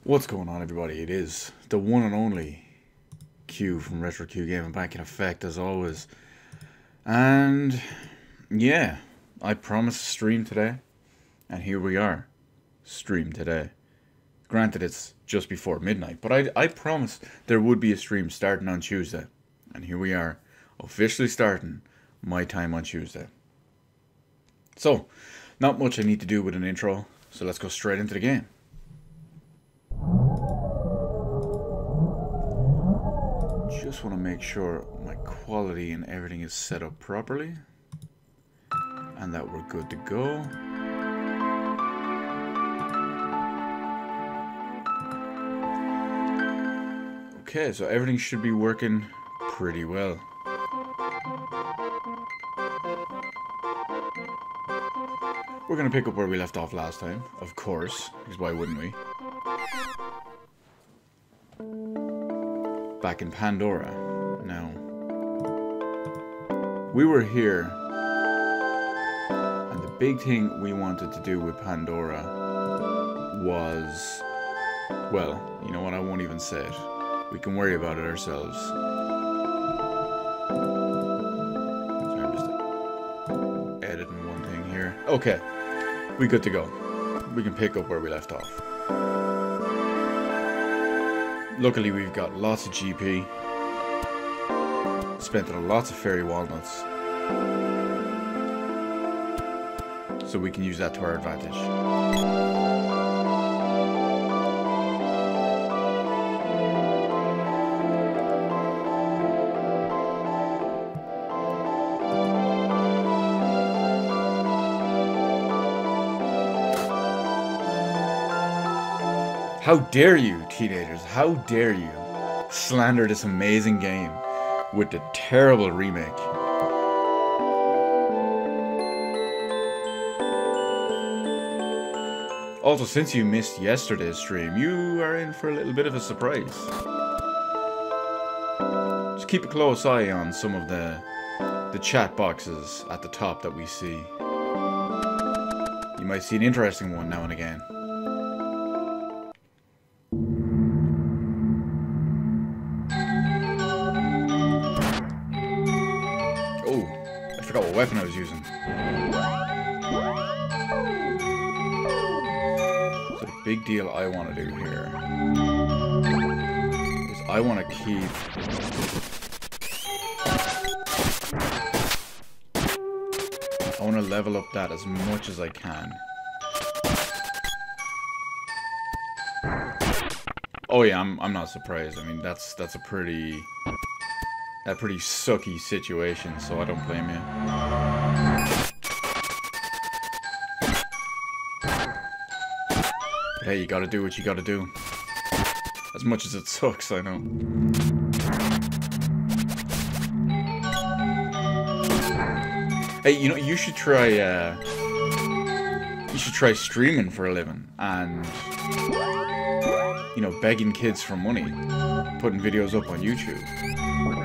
What's going on, everybody? It is the one and only Q from Retro Q Gaming back in effect as always. And yeah, I promised a stream today, and here we are. Stream today. Granted, it's just before midnight, but I promised there would be a stream starting on Tuesday. And here we are, officially starting my time on Tuesday. So, not much I need to do with an intro, so let's go straight into the game. Just want to make sure my quality and everything is set up properly and that we're good to go. Okay, so everything should be working pretty well. We're going to pick up where we left off last time, of course, because why wouldn't we? Back in Pandora. Now, we were here, and the big thing we wanted to do with Pandora was, well, you know what, I won't even say it. We can worry about it ourselves. Sorry, I'm just editing one thing here. Okay, we good to go. We can pick up where we left off. Luckily, we've got lots of GP. Spent on lots of fairy walnuts. So we can use that to our advantage. How dare you, teenagers, how dare you slander this amazing game with the terrible remake. Also, since you missed yesterday's stream, you are in for a little bit of a surprise. Just keep a close eye on some of the chat boxes at the top that we see. You might see an interesting one now and again. Weapon I was using. So the big deal I want to do here is I want to keep I want to level up that as much as I can. Oh yeah, I'm not surprised. I mean that's a pretty sucky situation, so I don't blame you. But hey, you gotta do what you gotta do. As much as it sucks, I know. Hey, you know, you should try streaming for a living and, you know, begging kids for money, putting videos up on YouTube.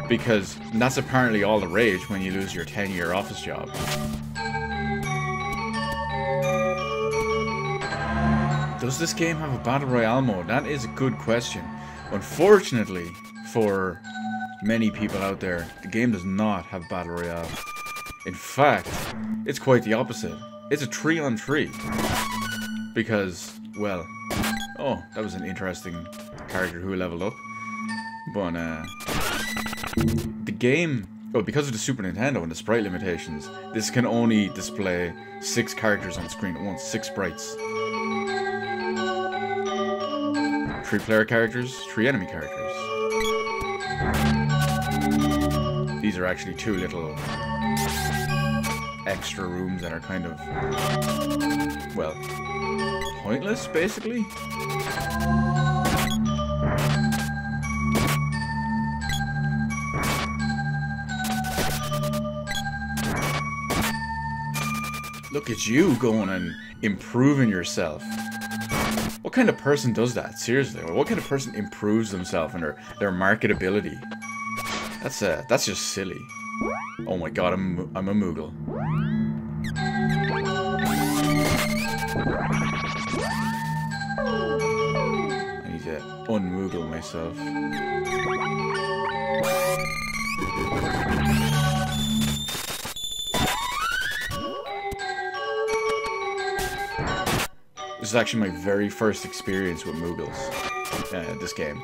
Because that's apparently all the rage when you lose your 10-year office job. Does this game have a Battle Royale mode? That is a good question. Unfortunately, for many people out there, the game does not have Battle Royale. In fact, it's quite the opposite. It's a 3-on-3. Because, well, oh, that was an interesting character who leveled up. But, the game, well, because of the Super Nintendo and the sprite limitations, this can only display 6 characters on the screen at once, 6 sprites. 3 player characters, 3 enemy characters. These are actually 2 little extra rooms that are kind of, well, pointless, basically. Look at you going and improving yourself. What kind of person does that? Seriously, what kind of person improves themselves and their marketability? That's just silly. Oh my god, I'm a Moogle. need to unmoogle myself. This is actually my very first experience with Moogles, this game.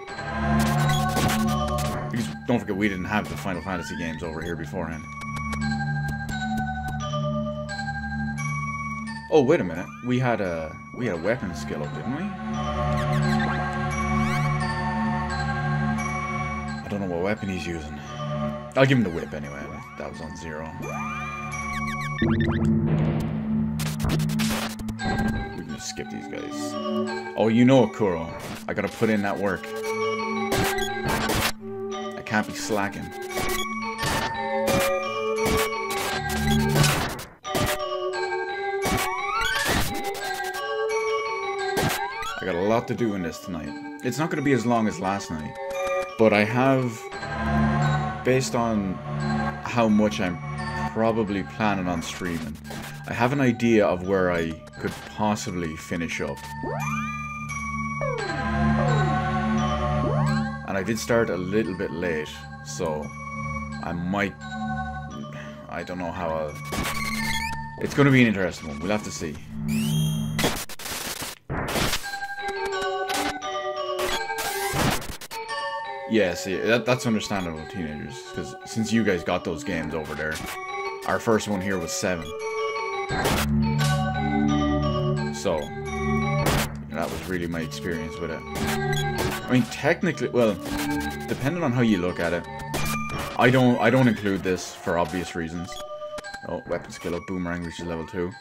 Because don't forget, we didn't have the Final Fantasy games over here beforehand. Oh, wait a minute. We had a weapon skill up, didn't we? I don't know what weapon he's using. I'll give him the whip anyway. That was on 0. We can just skip these guys. Oh, you know it, Kuro. I gotta put in that work. I can't be slacking. I got a lot to do in this tonight. It's not gonna be as long as last night, but I have, based on how much I'm probably planning on streaming, I have an idea of where I could possibly finish up. And I did start a little bit late, so I might... I don't know how I'll... It's going to be an interesting one. We'll have to see. Yeah, see, that's understandable, teenagers, because since you guys got those games over there, our first one here was 7. So, that was really my experience with it. I mean, technically, well, depending on how you look at it, I don't include this for obvious reasons. Oh, weapon skill up, boomerang reaches level 2.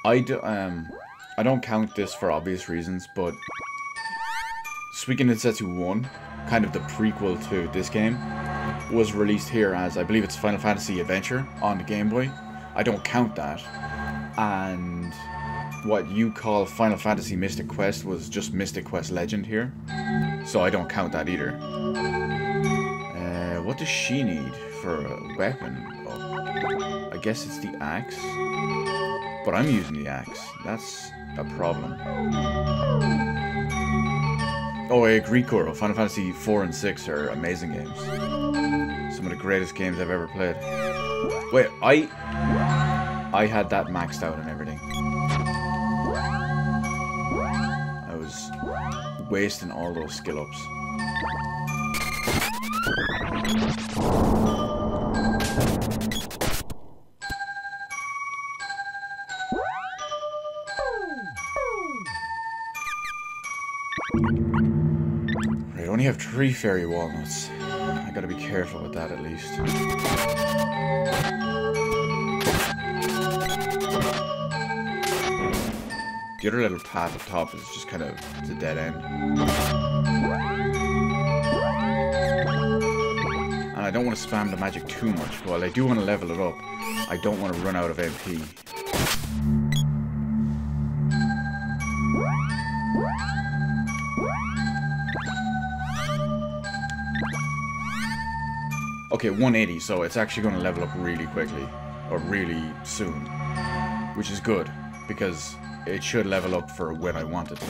I don't count this for obvious reasons, but Suikoden Densetsu 1, kind of the prequel to this game, was released here as, I believe it's Final Fantasy Adventure on the Game Boy. I don't count that. And what you call Final Fantasy Mystic Quest was just Mystic Quest Legend here. So I don't count that either. What does she need for a weapon? Oh, I guess it's the axe. But I'm using the axe. That's a problem. Oh, I agree, Kuro. Final Fantasy 4 and 6 are amazing games. Some of the greatest games I've ever played. Wait, I had that maxed out and everything. I was wasting all those skill ups. Right, I only have 3 fairy walnuts. I gotta be careful with that at least. The other little path up top is just kind of, it's a dead end. And I don't want to spam the magic too much. While I do want to level it up, I don't want to run out of MP. Okay, 180, so it's actually going to level up really quickly, or really soon, which is good, because it should level up for when I want it to.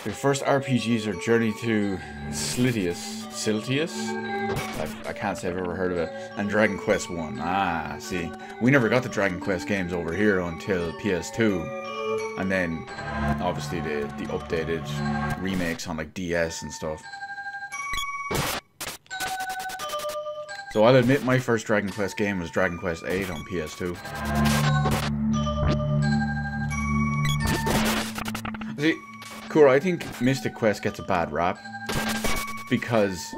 The first RPGs are Journey to Siltius. I can't say I've ever heard of it. And Dragon Quest 1. Ah, see. We never got the Dragon Quest games over here until PS2. And then, obviously, the updated remakes on, like, DS and stuff. So I'll admit my first Dragon Quest game was Dragon Quest 8 on PS2. See, Kuro, I think Mystic Quest gets a bad rap. Because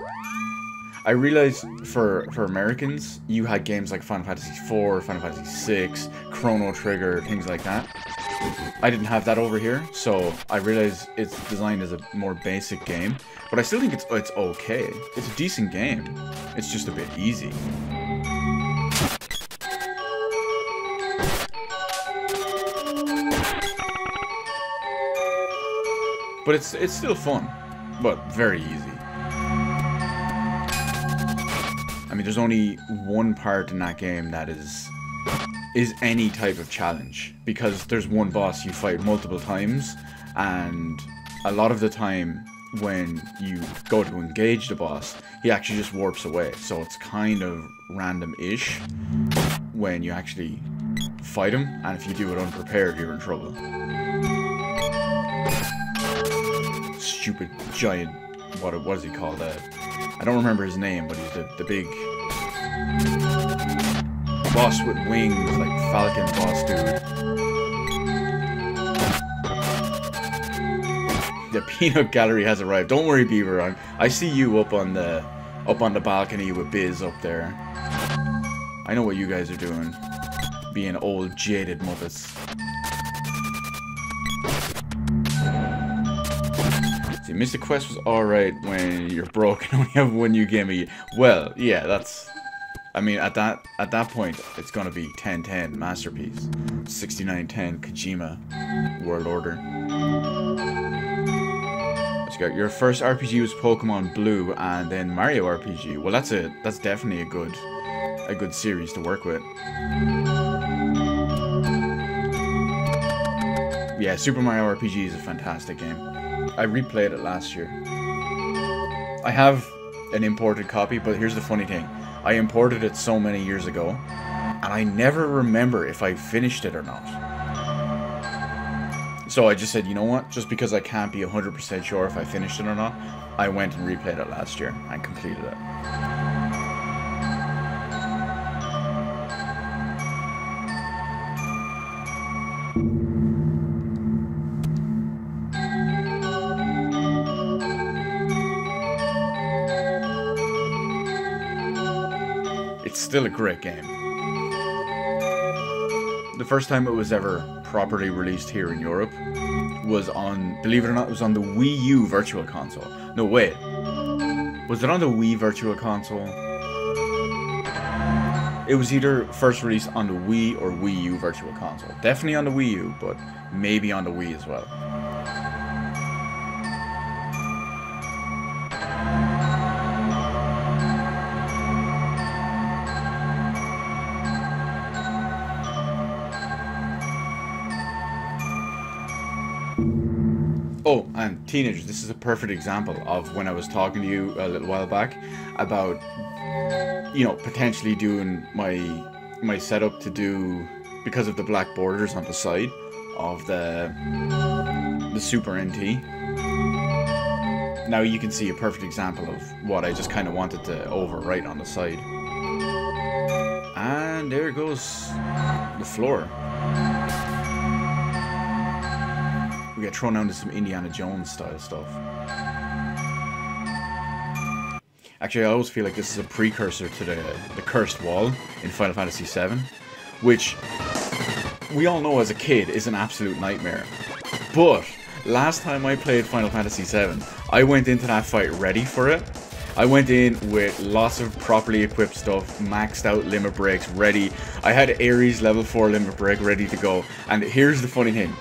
I realized for Americans, you had games like Final Fantasy 4, Final Fantasy 6, Chrono Trigger, things like that. I didn't have that over here, so I realized it's designed as a more basic game. But I still think it's okay. It's a decent game. It's just a bit easy. But it's still fun. but very easy. I mean, there's only one part in that game that is any type of challenge, because there's one boss you fight multiple times, and a lot of the time when you go to engage the boss, he actually just warps away, so it's kind of random-ish when you actually fight him, and if you do it unprepared, you're in trouble. Stupid giant, what is he called? I don't remember his name, but he's the big boss with wings, like Falcon boss dude. The peanut gallery has arrived. Don't worry, Beaver. I see you up on the balcony with Biz up there. I know what you guys are doing, being old jaded muppets. See, Mystic Quest was alright when you're broke and only have one new game. Well, yeah, that's. I mean, at that point, it's gonna be 1010 Masterpiece, 6910 Kojima World Order. Let's go. Your first RPG was Pokemon Blue, and then Mario RPG. Well, that's definitely a good series to work with. Yeah, Super Mario RPG is a fantastic game. I replayed it last year. I have an imported copy, but here's the funny thing. I imported it so many years ago, and I never remember if I finished it or not. So I just said, you know what? Just because I can't be 100% sure if I finished it or not, I went and replayed it last year and completed it. It's still a great game. The first time it was ever properly released here in Europe was on, believe it or not, it was on the Wii U Virtual Console. No, wait. Was it on the Wii Virtual Console? It was either first released on the Wii or Wii U Virtual Console. Definitely on the Wii U, but maybe on the Wii as well. Oh, and teenagers, this is a perfect example of when I was talking to you a little while back about, you know, potentially doing my setup to do, because of the black borders on the side of the Super NT. Now you can see a perfect example of what I just kind of wanted to overwrite on the side. And there goes the floor. We get thrown down to some Indiana Jones style stuff. Actually, I always feel like this is a precursor to the cursed wall in Final Fantasy VII, which we all know as a kid is an absolute nightmare. But last time I played Final Fantasy VII, I went into that fight ready for it. I went in with lots of properly equipped stuff, maxed out limit breaks ready. I had Ares level 4 limit break ready to go. And here's the funny thing.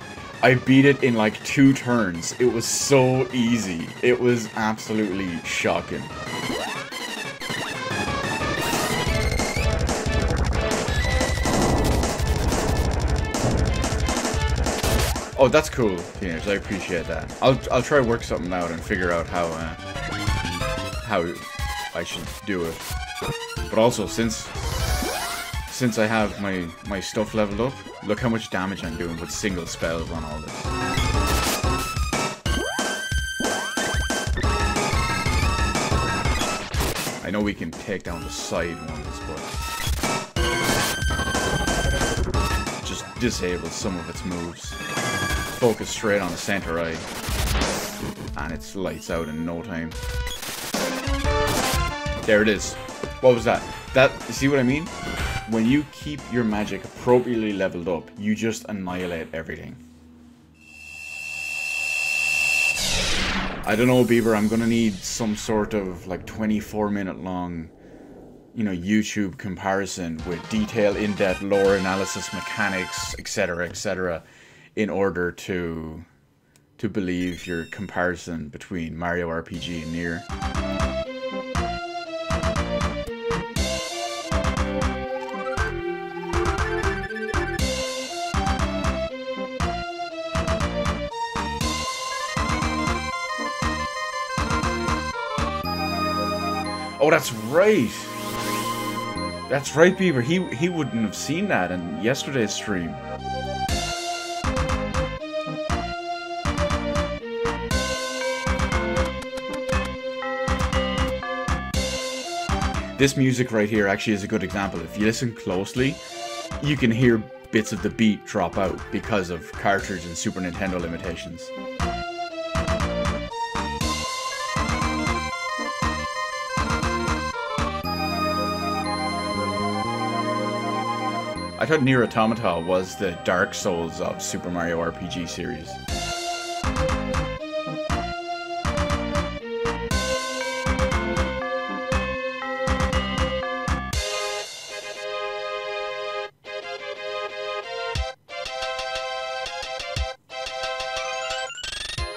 I beat it in like 2 turns. It was so easy. It was absolutely shocking. Oh, that's cool, teenagers. I appreciate that. I'll try to work something out and figure out how I should do it. But also, since I have my stuff leveled up, look how much damage I'm doing with single spells on all this. I know we can take down the side ones, but just disable some of its moves. Focus straight on the center eye, and it's lights out in no time. There it is. What was that? You see what I mean? When you keep your magic appropriately leveled up, you just annihilate everything. I don't know, Beaver, I'm gonna need some sort of like 24-minute long, you know, YouTube comparison with detailed, in-depth lore analysis, mechanics, etc., etc., in order to to believe your comparison between Mario RPG and Nier. Oh, that's right! That's right, Beaver. He wouldn't have seen that in yesterday's stream. This music right here actually is a good example. If you listen closely, you can hear bits of the beat drop out because of cartridge and Super Nintendo limitations. I thought Nier Automata was the Dark Souls of Super Mario RPG series.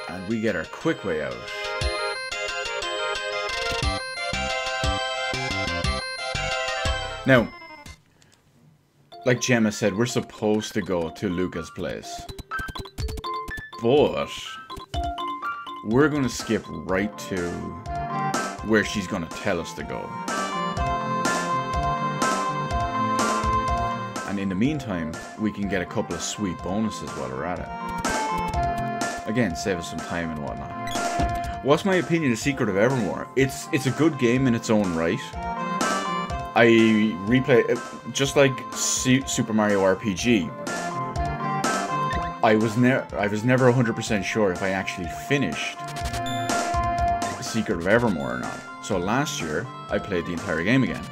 And we get our quick way out. Now, like Gemma said, we're supposed to go to Lucca's place. But we're going to skip right to where she's going to tell us to go. And in the meantime, we can get a couple of sweet bonuses while we're at it. Again, save us some time and whatnot. What's my opinion of Secret of Evermore? It's a good game in its own right. I replay it, just like Super Mario RPG. I was never 100% sure if I actually finished Secret of Evermore or not. So last year, I played the entire game again.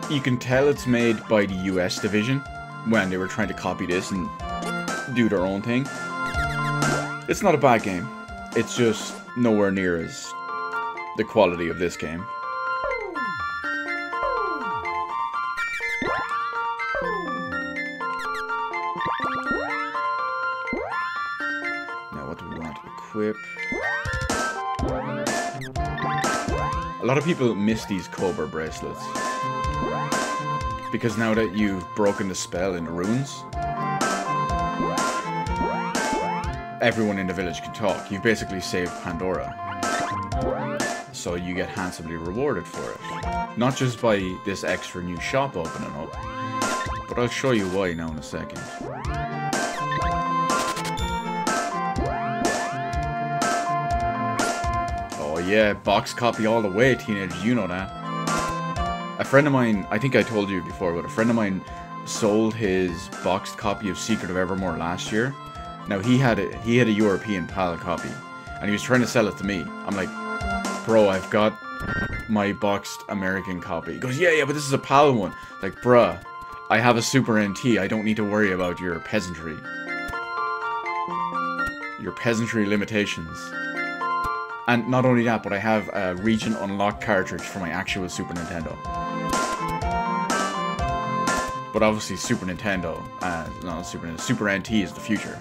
You can tell it's made by the US division when they were trying to copy this and do their own thing. It's not a bad game. It's just nowhere near as the quality of this game. Now what do we want to equip? A lot of people miss these Cobra bracelets. Because now that you've broken the spell in the runes, everyone in the village can talk. You've basically saved Pandora. So you get handsomely rewarded for it. Not just by this extra new shop opening up, but I'll show you why now in a second. Oh yeah, box copy all the way, teenagers, you know that. A friend of mine, I think I told you before, but a friend of mine sold his boxed copy of Secret of Evermore last year. Now he had a European PAL copy, and he was trying to sell it to me. I'm like, bro, I've got my boxed American copy. He goes, yeah, but this is a PAL one. Like, bruh, I have a Super NT. I don't need to worry about your peasantry. Your peasantry limitations. And not only that, but I have a region unlocked cartridge for my actual Super Nintendo. But obviously Super Nintendo, not Super Nintendo, Super NT is the future.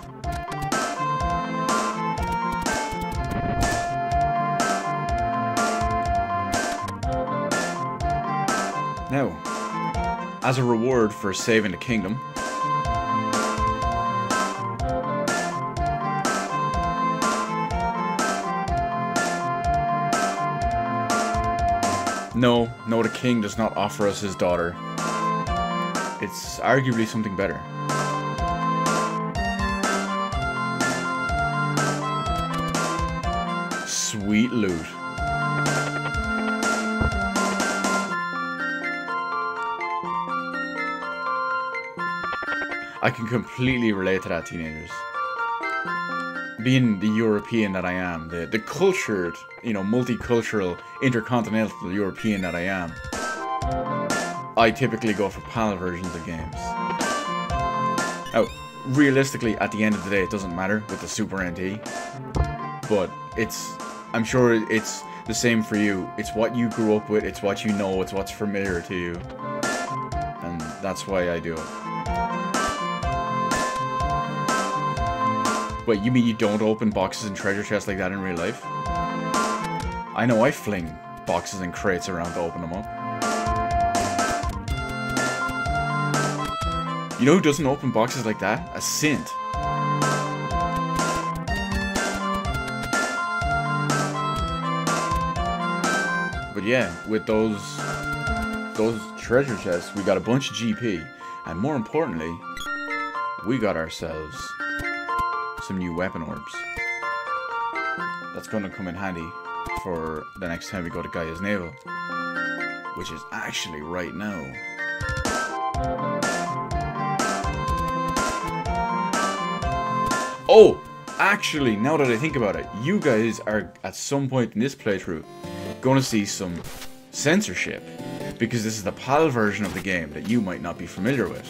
Now, as a reward for saving the kingdom, No, the king does not offer us his daughter. It's arguably something better. Sweet loot. I can completely relate to that, teenagers. Being the European that I am, the cultured, multicultural, intercontinental European that I am, I typically go for PAL versions of games. Now, realistically, at the end of the day, it doesn't matter with the Super NT, but I'm sure it's the same for you. It's what you grew up with, it's what you know, it's what's familiar to you, and that's why I do it. Wait, you mean you don't open boxes and treasure chests like that in real life? I know I fling boxes and crates around to open them up. You know who doesn't open boxes like that? A Sint. But yeah, with those treasure chests, we got a bunch of GP, and more importantly, we got ourselves some new weapon orbs. That's going to come in handy for the next time we go to Gaia's Navel, which is actually right now. Oh, actually, now that I think about it, you guys are at some point in this playthrough going to see some censorship, because this is the PAL version of the game that you might not be familiar with.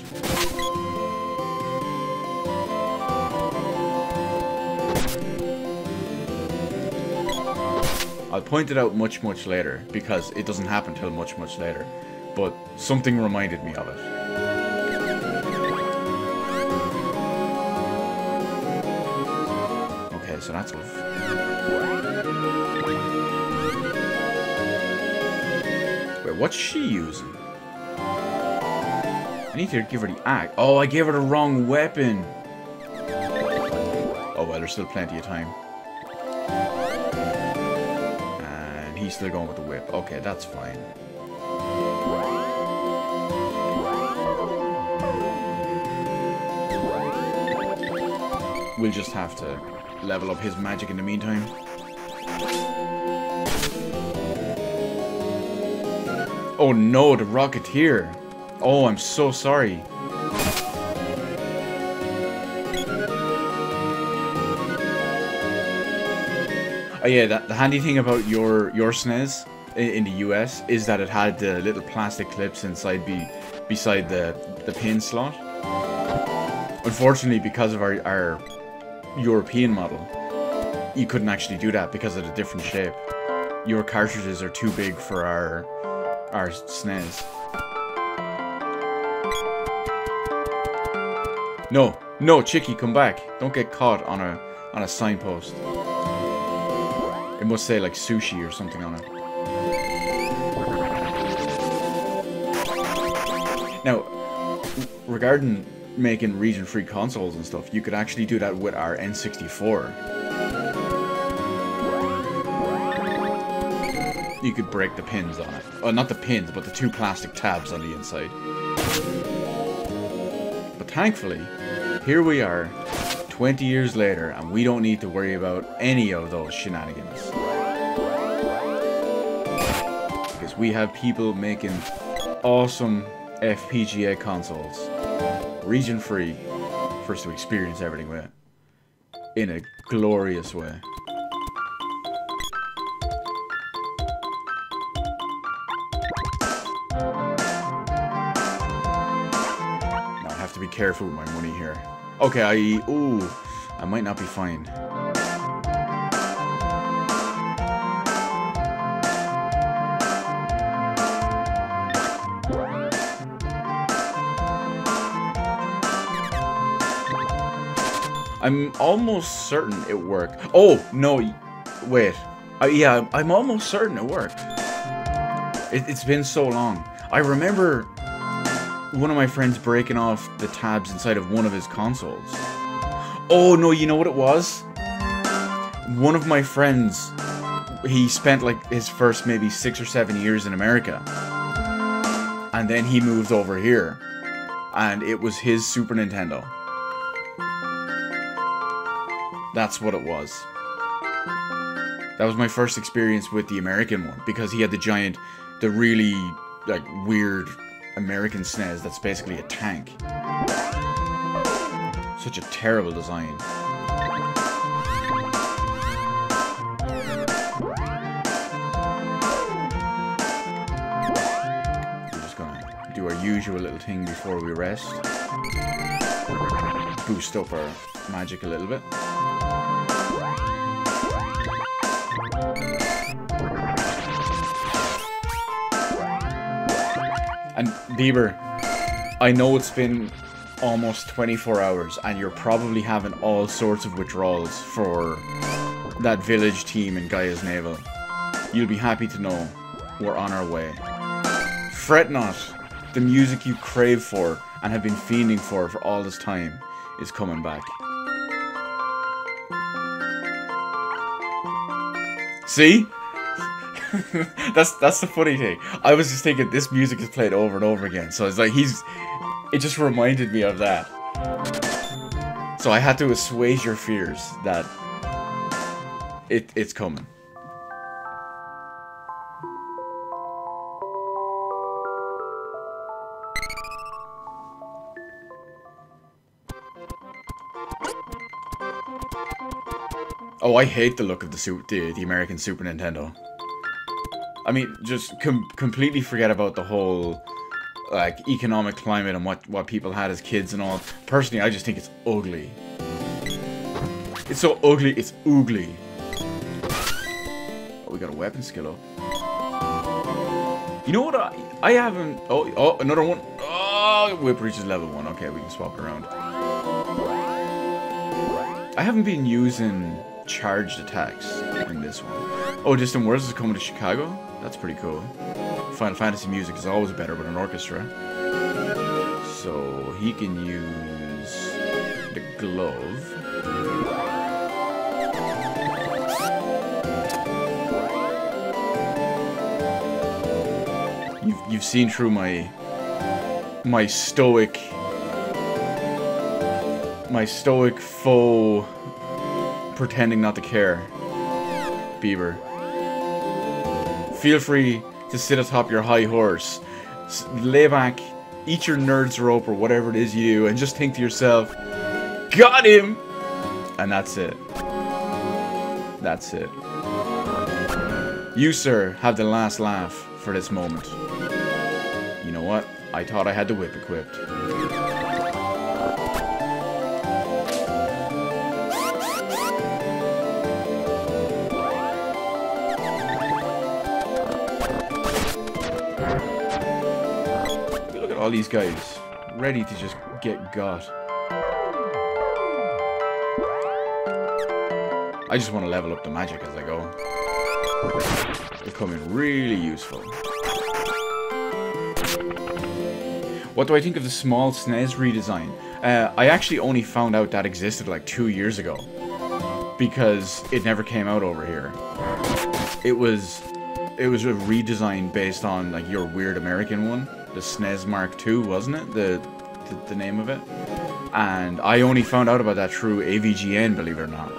I'll point it out much later, because it doesn't happen till much later, but something reminded me of it. Okay, so that's off. Wait, what's she using? I need to give her the axe. Oh, I gave her the wrong weapon. Oh well, there's still plenty of time. And he's still going with the whip. Okay, that's fine. We'll just have to level up his magic in the meantime. Oh no, the Rocketeer. Oh, I'm so sorry. Oh yeah, the handy thing about your SNES in the US is that it had the little plastic clips inside beside the pin slot. Unfortunately, because of our European model, you couldn't actually do that because of the different shape. Your cartridges are too big for our SNES. No, Chicky, come back. Don't get caught on a signpost. It must say like sushi or something on it. Now, regarding making region-free consoles and stuff, you could actually do that with our N64. You could break the pins on it. Oh, not the pins, but the two plastic tabs on the inside. But thankfully, here we are, 20 years later, and we don't need to worry about any of those shenanigans. Because we have people making awesome FPGA consoles, region-free, for us to experience everything with, in a glorious way. Now I have to be careful with my money here. Okay, I might not be fine. I'm almost certain it worked. Oh, no, wait. Yeah, I'm almost certain it worked. It's been so long. I remember one of my friends breaking off the tabs inside of one of his consoles. Oh, no, you know what it was? One of my friends, he spent like his first maybe 6 or 7 years in America. And then he moved over here. And it was his Super Nintendo. That's what it was. That was my first experience with the American one, because he had the really, like, weird American SNES that's basically a tank. Such a terrible design. We're just gonna do our usual little thing before we rest. Boost up our magic a little bit. And Bieber, I know it's been almost 24 hours and you're probably having all sorts of withdrawals for that village team in Gaia's Navel, you'll be happy to know we're on our way. Fret not, the music you crave for and have been fiending for all this time is coming back. See? that's the funny thing. I was just thinking this music is played over and over again, so it's like it just reminded me of that. So I had to assuage your fears that it's coming. Oh, I hate the look of the American Super Nintendo. I mean, just completely forget about the whole like economic climate and what people had as kids and all. Personally, I just think it's ugly. It's so ugly, it's oogly. Oh, we got a weapon skill up. You know what? I haven't. Oh, another one. Oh, whip reaches level 1. Okay, we can swap it around. I haven't been using charged attacks in this one. Oh, Distant Worlds is coming to Chicago? That's pretty cool. Final Fantasy music is always better with an orchestra. So he can use the glove. You've seen through my stoic faux pretending not to care, Bieber. Feel free to sit atop your high horse, lay back, eat your nerd's rope or whatever it is you do, and just think to yourself, got him! And that's it. That's it. You, sir, have the last laugh for this moment. You know what? I thought I had the whip equipped. Look at all these guys, ready to just get got. I just want to level up the magic as I go. They're coming really useful. What do I think of the small SNES redesign? I actually only found out that existed like 2 years ago, because it never came out over here. It was a redesign based on like your weird American one, the SNES Mark II, wasn't it? The name of it. And I only found out about that through AVGN, believe it or not.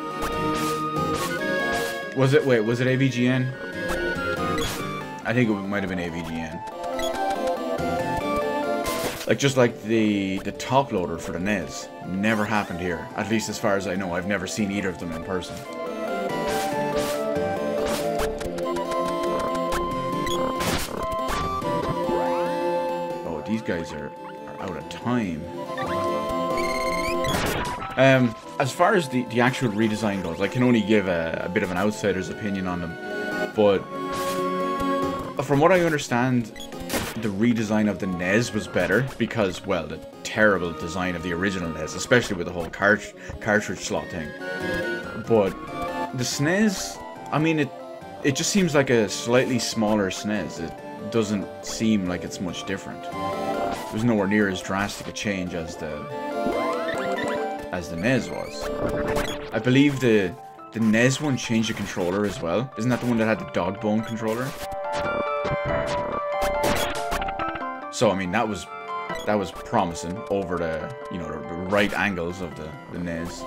Was it AVGN? I think it might have been AVGN. Like, just like the top loader for the NES never happened here. At least as far as I know, I've never seen either of them in person. Oh, these guys are out of time. As far as the actual redesign goes, I can only give a bit of an outsider's opinion on them. But from what I understand, the redesign of the NES was better because, well, the terrible design of the original NES, especially with the whole cartridge slot thing. But the SNES, I mean, it just seems like a slightly smaller SNES. It doesn't seem like it's much different. It was nowhere near as drastic a change as the NES was. I believe the NES one changed the controller as well. Isn't that the one that had the dog bone controller? So I mean that was promising over the the right angles of the NES.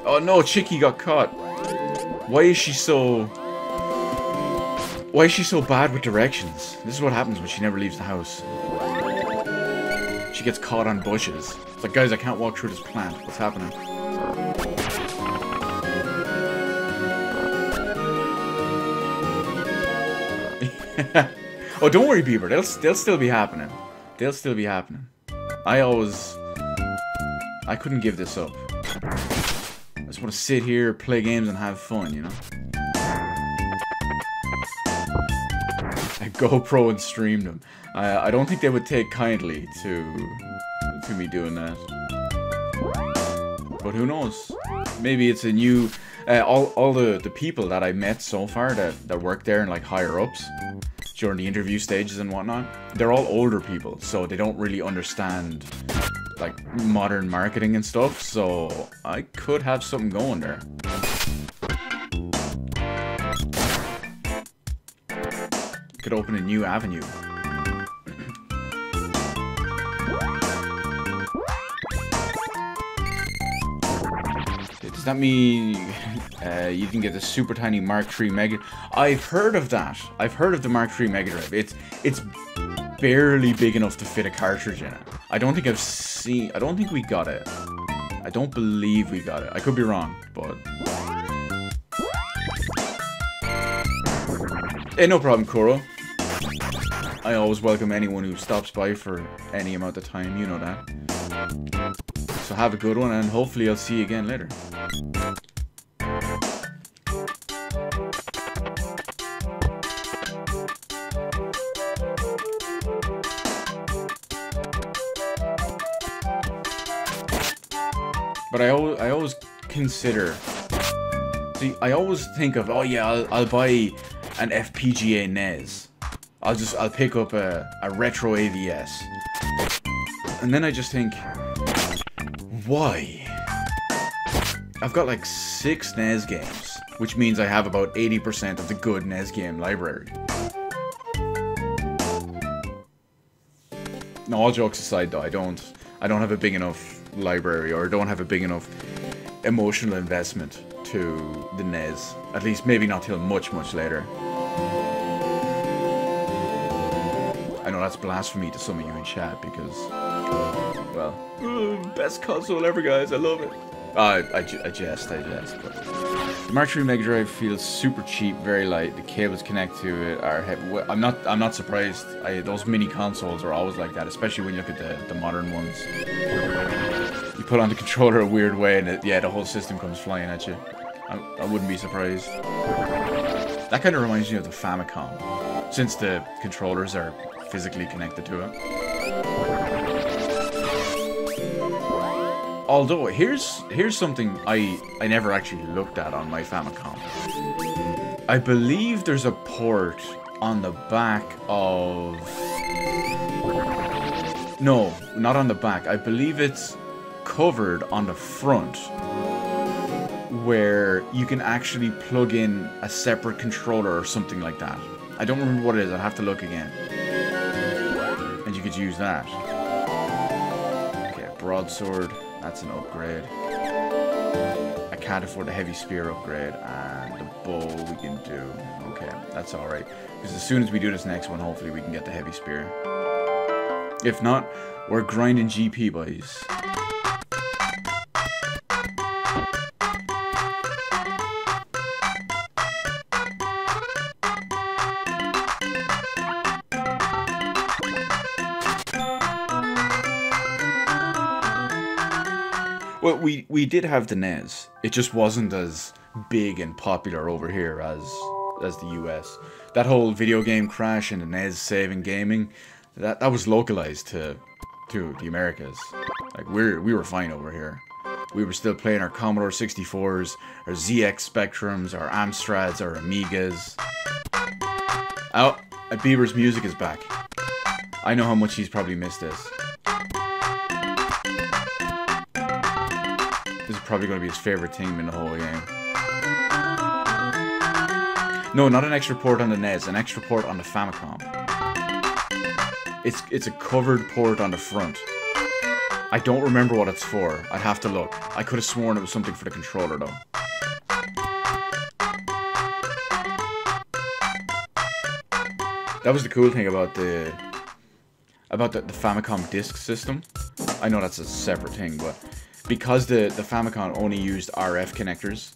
Oh no, Chicky got caught. Why is she so bad with directions? This is what happens when she never leaves the house. She gets caught on bushes. It's like, guys, I can't walk through this plant. What's happening? Oh, don't worry, Bieber. They'll still be happening. They'll still be happening. I couldn't give this up. I just want to sit here, play games, and have fun, you know? A GoPro and stream them. I don't think they would take kindly to me doing that. But who knows? Maybe it's a new... all the people that I met so far that work there and like higher ups during the interview stages and whatnot, they're all older people, so they don't really understand like modern marketing and stuff, so I could have something going there. Could open a new avenue. Does that mean you can get the super tiny Mark III Mega? I've heard of that. I've heard of the Mark III Mega Drive. It's barely big enough to fit a cartridge in it. I don't think we got it. I don't believe we got it. I could be wrong, but... Hey, no problem, Kuro. I always welcome anyone who stops by for any amount of time, you know that. So have a good one, and hopefully I'll see you again later. But I always consider... See, I always think of, oh yeah, I'll buy an FPGA NES. I'll pick up a retro AVS. And then I just think, why? I've got like 6 NES games, which means I have about 80% of the good NES game library. No, all jokes aside though, I don't have a big enough library, or don't have a big enough emotional investment to the NES. At least maybe not till much later. I know that's blasphemy to some of you in chat because, well, best console ever, guys. I love it. I jest, but the Mark III Mega Drive feels super cheap, very light. The cables connect to it are heavy. I'm not surprised. Those mini consoles are always like that, especially when you look at the modern ones. You put on the controller a weird way, and yeah, the whole system comes flying at you. I wouldn't be surprised. That kind of reminds me of the Famicom, since the controllers are physically connected to it. Although, here's something I never actually looked at on my Famicom. I believe there's a port on the back of... No, not on the back. I believe it's covered on the front, where you can actually plug in a separate controller or something like that. I don't remember what it is. I'll have to look again. And you could use that. Okay, broadsword. That's an upgrade. I can't afford the heavy spear upgrade, and the bow we can do. Okay, that's alright. Because as soon as we do this next one, hopefully we can get the heavy spear. If not, we're grinding GP, boys. Well, we did have the NES. It just wasn't as big and popular over here as the US. That whole video game crash and the NES saving gaming, that was localized to the Americas. Like we were fine over here. We were still playing our Commodore 64s, our ZX Spectrums, our Amstrads, our Amigas. Oh, Bieber's music is back. I know how much he's probably missed this. This is probably going to be his favorite thing in the whole game. No, not an extra port on the NES, an extra port on the Famicom. It's a covered port on the front. I don't remember what it's for. I'd have to look. I could have sworn it was something for the controller though. That was the cool thing about the Famicom disk system. I know that's a separate thing, but because the Famicom only used RF connectors,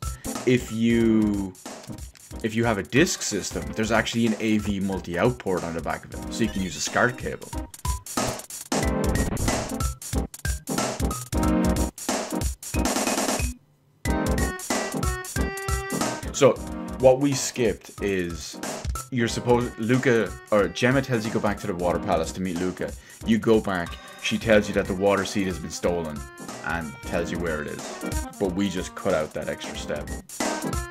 if you have a disk system, there's actually an AV multi-out port on the back of it, so you can use a SCART cable. So what we skipped is, you're supposed, Luca, or Gemma tells you go back to the Water Palace to meet Luca. You go back, she tells you that the water seed has been stolen, and tells you where it is. But we just cut out that extra step.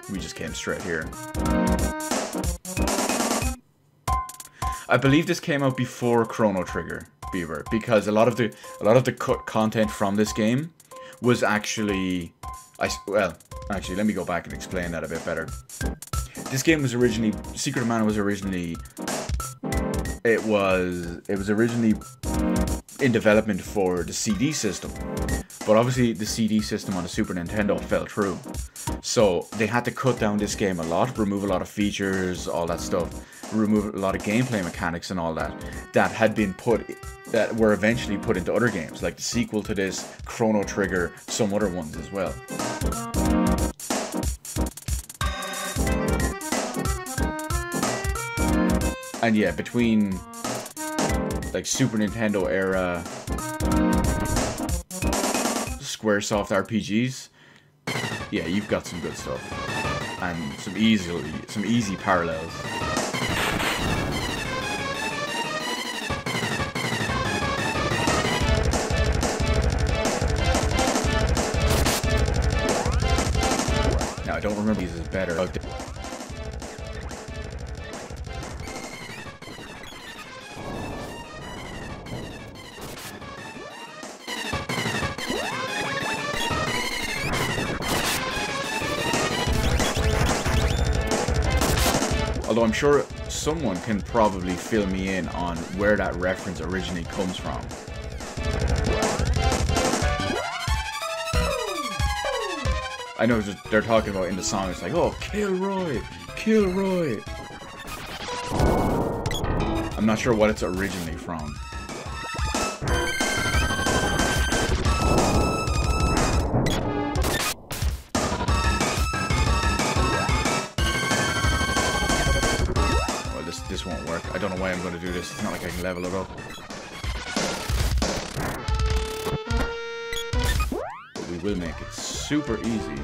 We just came straight here. I believe this came out before Chrono Trigger, Beaver, because a lot of the cut content from this game was actually, well, actually, let me go back and explain that a bit better. This game was originally, Secret of Mana was originally, it was originally in development for the CD system, but obviously the CD system on the Super Nintendo fell through, so they had to cut down this game a lot, remove a lot of features, all that stuff, remove a lot of gameplay mechanics and all that had been that were eventually put into other games, like the sequel to this, Chrono Trigger, some other ones as well. And yeah, between like Super Nintendo era Squaresoft RPGs, yeah, you've got some good stuff and some easy parallels. Now I don't remember these as better. Although I'm sure someone can probably fill me in on where that reference originally comes from. I know they're talking about in the song, it's like, oh, kill Roy, kill Roy. I'm not sure what it's originally from. This won't work. I don't know why I'm going to do this. It's not like I can level it up. But we will make it super easy.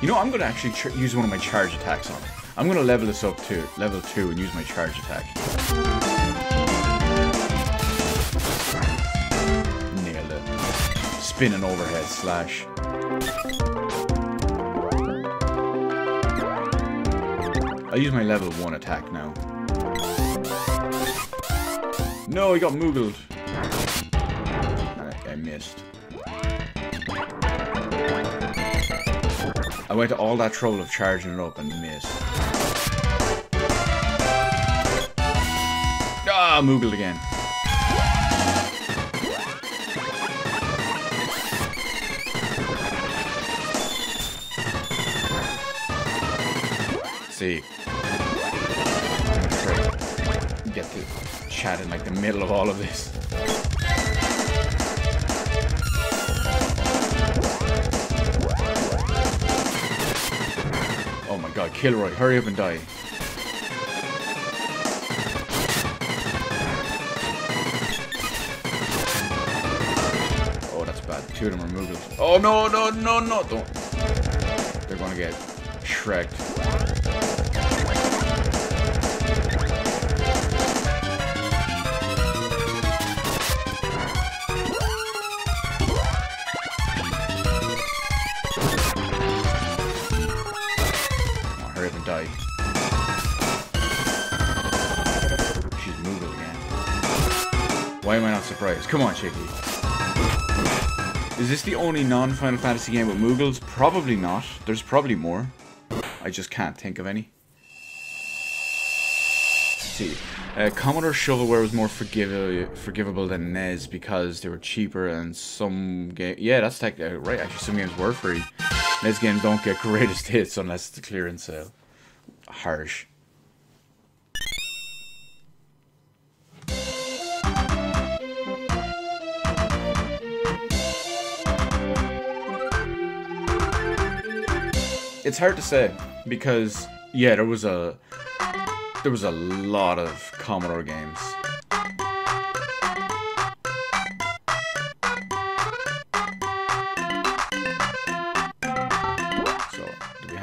You know, I'm going to actually use one of my charge attacks on it. I'm going to level this up to level 2 and use my charge attack. Nailed it. Spin an overhead slash. I'll use my level 1 attack now. No, he got moogled. I missed. I went to all that trouble of charging it up and missed. Ah, moogled again. See. Get the chat in like the middle of all of this. Oh my god, Kilroy, hurry up and die. Oh, that's bad. 2 of them are moogled. Oh no, no, no, no, don't. They're gonna get shreked. Die. She's moogled again. Why am I not surprised? Come on, Chicky. Is this the only non-Final Fantasy game with moogles? Probably not. There's probably more. I just can't think of any. Let's see. Commodore Shovelware was more forgivable than NES because they were cheaper and some games... Yeah, that's right. Actually, some games were free. NES games don't get greatest hits unless it's a clearance sale. Harsh. It's hard to say because yeah, there was a lot of Commodore games.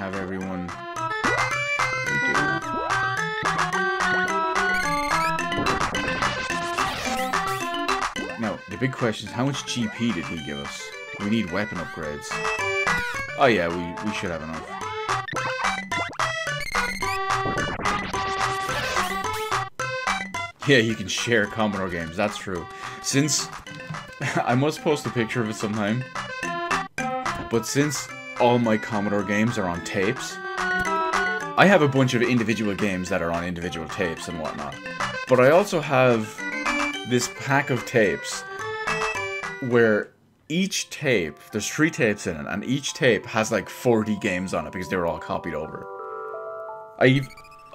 have everyone? We do. Now, the big question is, how much GP did he give us? We need weapon upgrades. Oh yeah, we should have enough. Yeah, you can share Commodore games, that's true. Since... I must post a picture of it sometime. But since all my Commodore games are on tapes, I have a bunch of individual games that are on individual tapes and whatnot. But I also have this pack of tapes where each tape, there's 3 tapes in it, and each tape has like 40 games on it because they were all copied over. I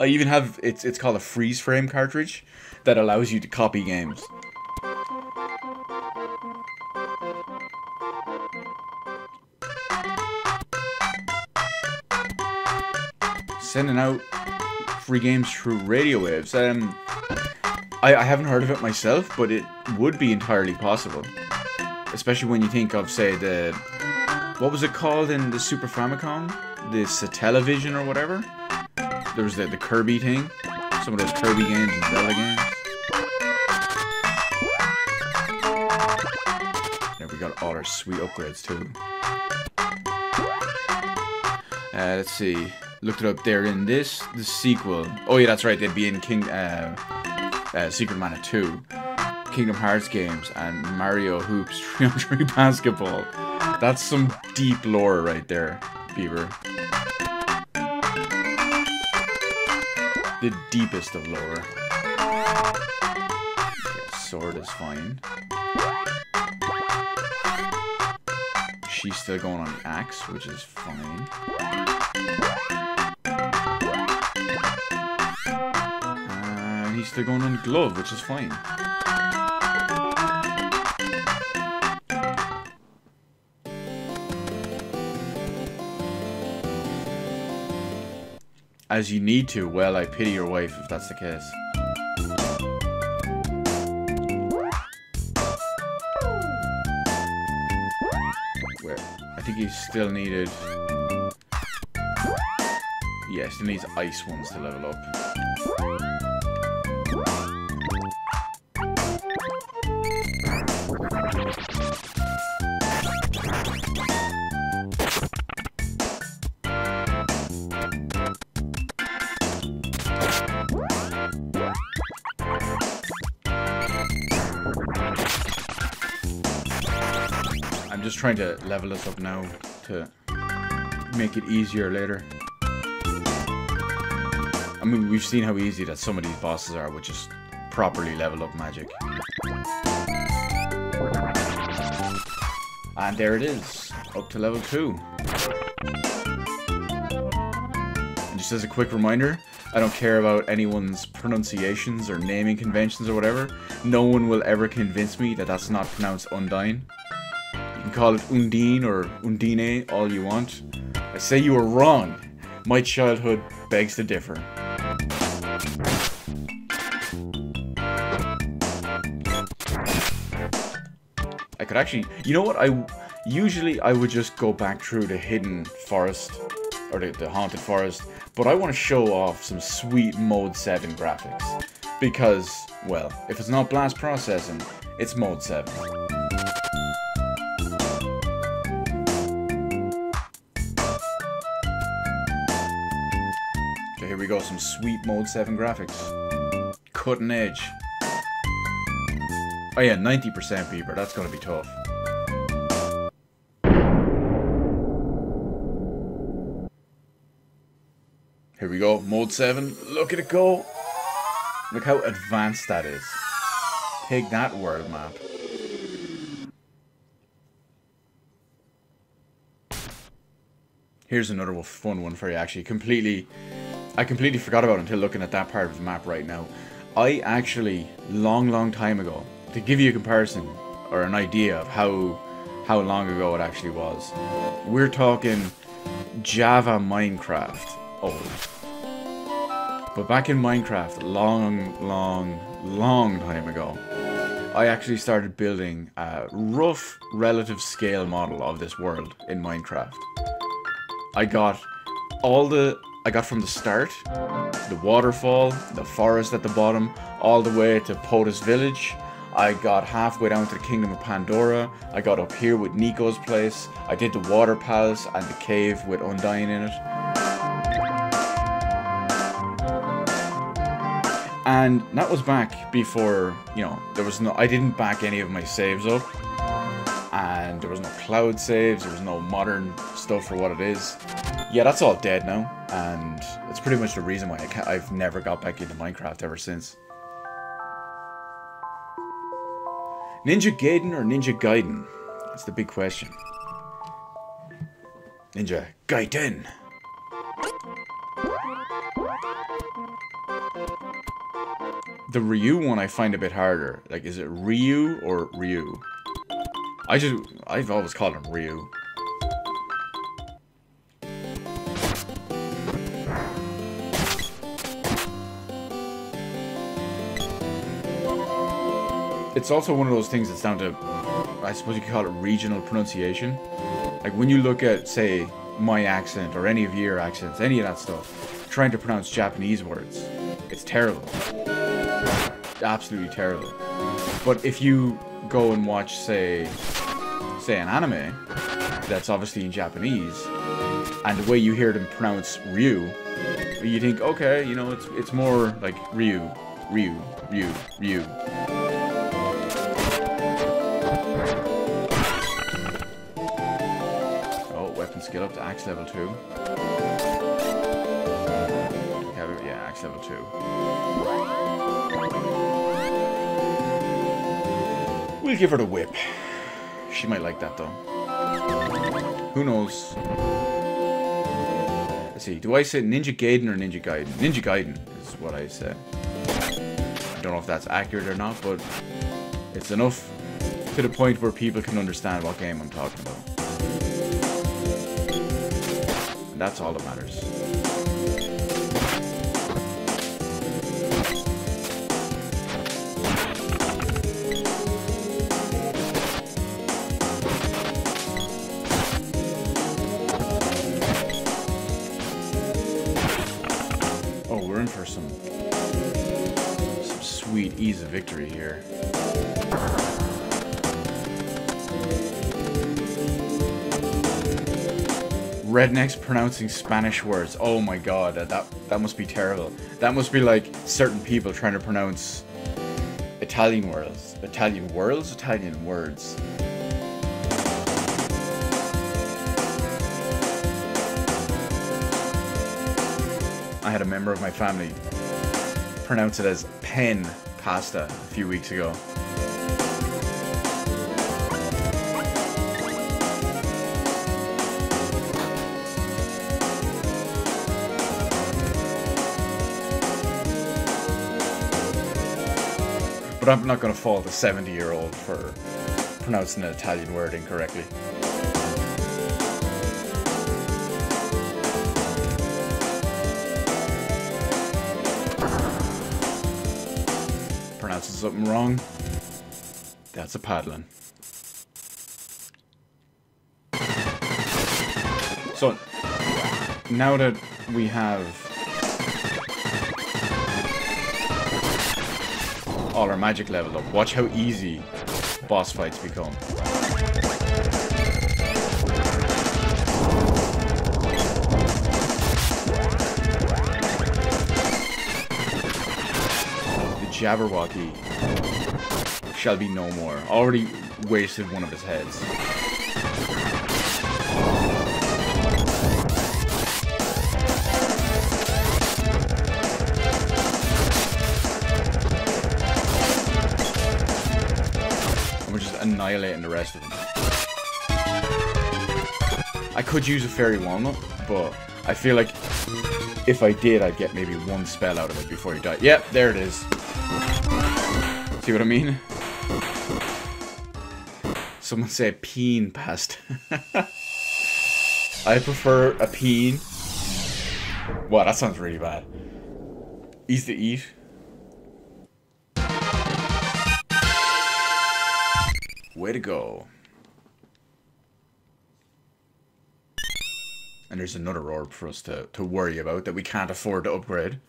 even have, it's called a freeze frame cartridge that allows you to copy games. Sending out free games through radio waves. I haven't heard of it myself, but it would be entirely possible. Especially when you think of, say, the... What was it called in the Super Famicom? The Satellivision or whatever? There was the Kirby thing. Some of those Kirby games and Zelda games. There we got all our sweet upgrades too. Let's see. Looked it up there in the sequel. Oh yeah, that's right. They'd be in Secret of Mana 2, Kingdom Hearts games, and Mario Hoops 3-on-3 basketball. That's some deep lore right there, Beaver. The deepest of lore. Okay, sword is fine. She's still going on the axe, which is fine. And he's still going on the glove, which is fine. As you need to. Well, I pity your wife if that's the case. Where? I think he still needed... Yeah, still needs ice ones to level up. I'm just trying to level this up now to make it easier later. I mean, we've seen how easy that some of these bosses are with just properly level up magic. And there it is, up to level 2. And just as a quick reminder, I don't care about anyone's pronunciations or naming conventions or whatever. No one will ever convince me that that's not pronounced Undyne. You can call it Undine or Undine all you want. I say you were wrong. My childhood begs to differ. I could actually... You know what? Usually I would just go back through the hidden forest, or the haunted forest, but I want to show off some sweet Mode 7 graphics. Because, well, if it's not blast processing, it's Mode 7. Okay, here we go, some sweet Mode 7 graphics. Cutting edge. Oh yeah, 90% Beaver, that's gonna be tough. Here we go, Mode 7, look at it go! Look how advanced that is. Take that world map. Here's another fun one for you actually, I completely forgot about it until looking at that part of the map right now. I actually, long time ago, to give you a comparison, or an idea of how long ago it actually was. We're talking Java Minecraft old. But back in Minecraft, long time ago, I actually started building a rough relative scale model of this world in Minecraft. I got I got from the start, the waterfall, the forest at the bottom, all the way to POTUS Village. I got halfway down to the Kingdom of Pandora. I got up here with Nico's place. I did the Water Palace and the cave with Undyne in it. And that was back before, you know, I didn't back any of my saves up. And there was no cloud saves, there was no modern stuff for what it is. Yeah, that's all dead now. And it's pretty much the reason why I've never got back into Minecraft ever since. Ninja Gaiden or Ninja Gaiden? That's the big question. Ninja Gaiden. The Ryu one I find a bit harder. Like, is it Ryu or Ryu? I've always called him Ryu. It's also one of those things that's down to, I suppose you could call it regional pronunciation. Like when you look at, say, my accent or any of your accents, any of that stuff, trying to pronounce Japanese words, it's terrible. Absolutely terrible. But if you go and watch, say an anime that's obviously in Japanese, and the way you hear them pronounce Ryu, you think, okay, you know, it's more like Ryu, Ryu, Ryu, Ryu. Oh, weapon skill up to axe level 2. Okay, yeah, axe level 2. We'll give her the whip. She might like that, though. Who knows? Let's see. Do I say Ninja Gaiden or Ninja Gaiden? Ninja Gaiden is what I say. I don't know if that's accurate or not, but it's enough to the point where people can understand what game I'm talking about. And that's all that matters. For some sweet ease of victory here. Rednecks pronouncing Spanish words. Oh my god, that must be terrible. That must be like certain people trying to pronounce Italian words. Italian words? Italian words. I had a member of my family pronounce it as pen pasta a few weeks ago. But I'm not going to fault a 70-year-old for pronouncing an Italian word incorrectly. Pronouncing something wrong, that's a paddling. So, now that we have all our magic leveled up, watch how easy boss fights become. Jabberwocky shall be no more. Already wasted one of his heads. And we're just annihilating the rest of them. I could use a fairy walnut, but I feel like if I did, I'd get maybe one spell out of it before he died. Yep, there it is. See what I mean? Someone said peen past. I prefer a peen. Wow, that sounds really bad. Easy to eat. Way to go. And there's another orb for us to worry about that we can't afford to upgrade.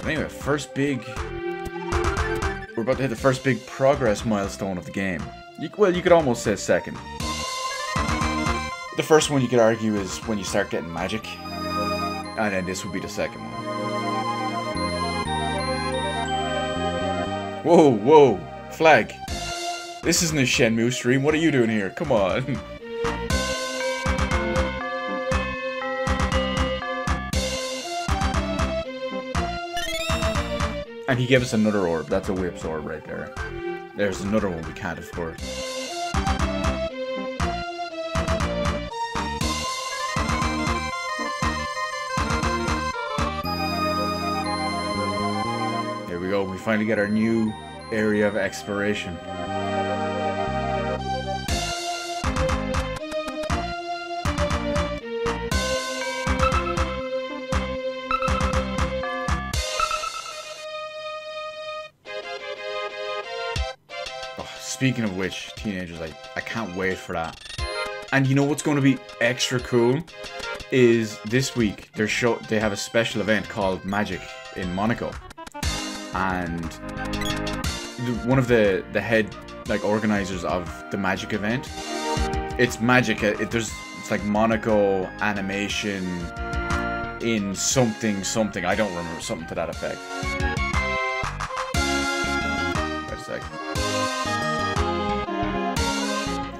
Anyway, first big... We're about to hit the first big progress milestone of the game. Well, you could almost say second. The first one you could argue is when you start getting magic. And then this would be the second one. Whoa, whoa, flag. This isn't a Shenmue stream. What are you doing here? Come on. And he gave us another orb. That's a Whips orb right there. There's another one we can't afford. Here we go. We finally get our new area of exploration. Speaking of which, teenagers, I can't wait for that. And you know what's going to be extra cool? Is this week they have a special event called Magic in Monaco. And one of the head organizers of the Magic event, it's Magic, it's like Monaco animation in something, I don't remember, something to that effect. Wait a sec.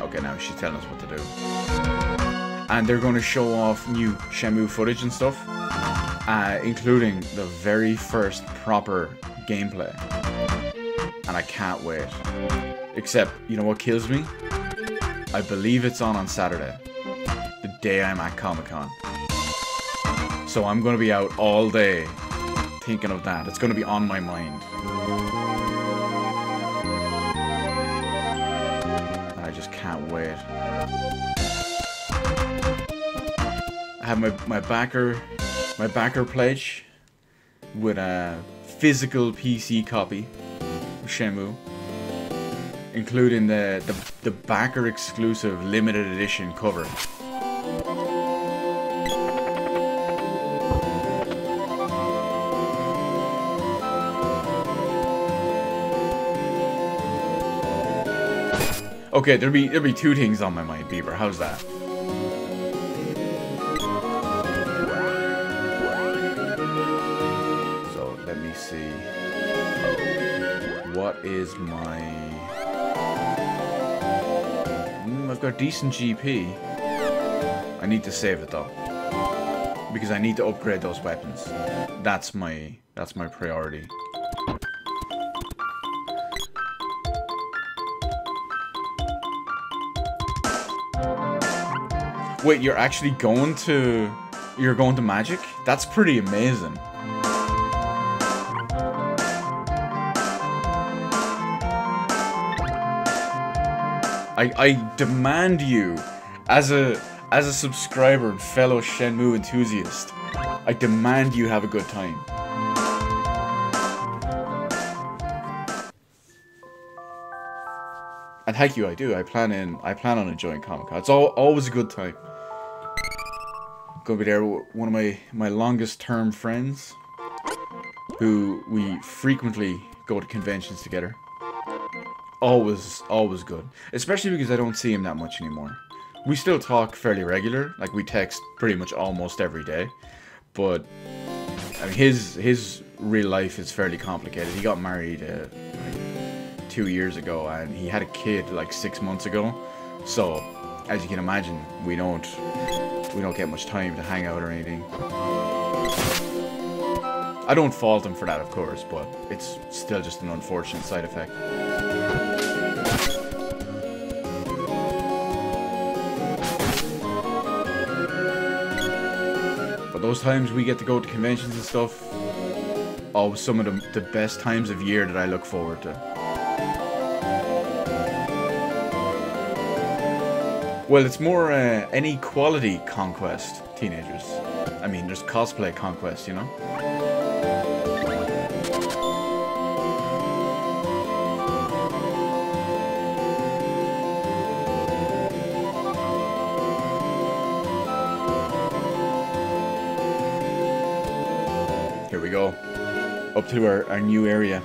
Okay, now she's telling us what to do. And they're going to show off new Shenmue footage and stuff, including the very first proper gameplay. And I can't wait. Except, you know what kills me? I believe it's on Saturday, the day I'm at Comic-Con. So I'm going to be out all day thinking of that. It's going to be on my mind. I just can't wait. I have my backer pledge with a physical PC copy of Shenmue, including the backer exclusive limited edition cover. Okay, there'll be two things on my mind, Bieber. How's that? So let me see. What is my? I've got decent GP. I need to save it though, because I need to upgrade those weapons. That's my priority. Wait, you're actually going to Magic? That's pretty amazing. I demand you, as a subscriber and fellow Shenmue enthusiast, I demand you have a good time. And heck you, I do. I plan on enjoying Comic-Con. It's always a good time. Gonna be there with one of my longest term friends, who we frequently go to conventions together. Always good. Especially because I don't see him that much anymore. We still talk fairly regular, like we text pretty much almost every day. But I mean, his real life is fairly complicated. He got married like 2 years ago, and he had a kid like 6 months ago. So, as you can imagine, we don't get much time to hang out or anything. I don't fault him for that, of course, but it's still just an unfortunate side effect. But those times we get to go to conventions and stuff, always some of the best times of year that I look forward to. Well, it's more any quality conquest, teenagers. I mean, there's cosplay conquest, you know? we go. Up to our new area.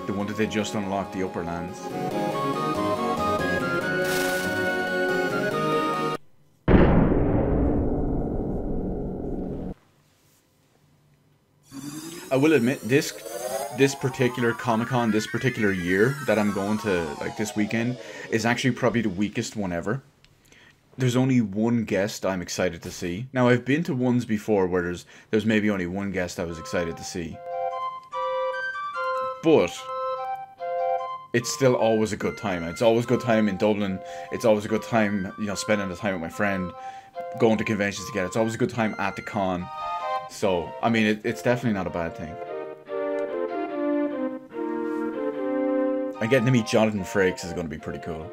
The one that they just unlocked, the Upper Lands. I will admit, this particular Comic-Con, this particular year that I'm going to, like, this weekend, is actually probably the weakest one ever. There's only one guest I'm excited to see. Now, I've been to ones before where there's maybe only one guest I was excited to see. But it's still always a good time. It's always a good time in Dublin. It's always a good time, you know, spending the time with my friend, going to conventions together. It's always a good time at the con. So, I mean, it's definitely not a bad thing. And getting to meet Jonathan Frakes is going to be pretty cool.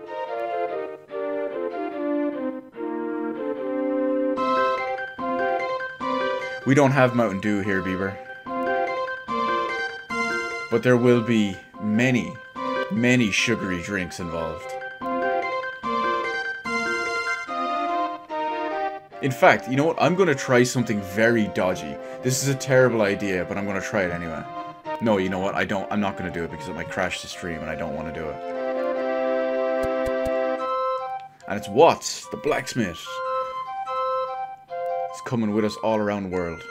We don't have Mountain Dew here, Bieber. But there will be many, many sugary drinks involved. In fact, you know what? I'm going to try something very dodgy. This is a terrible idea, but I'm going to try it anyway. No, you know what? I'm not going to do it because it might crash the stream and I don't want to do it. And it's Watts, the blacksmith. He's coming with us all around the world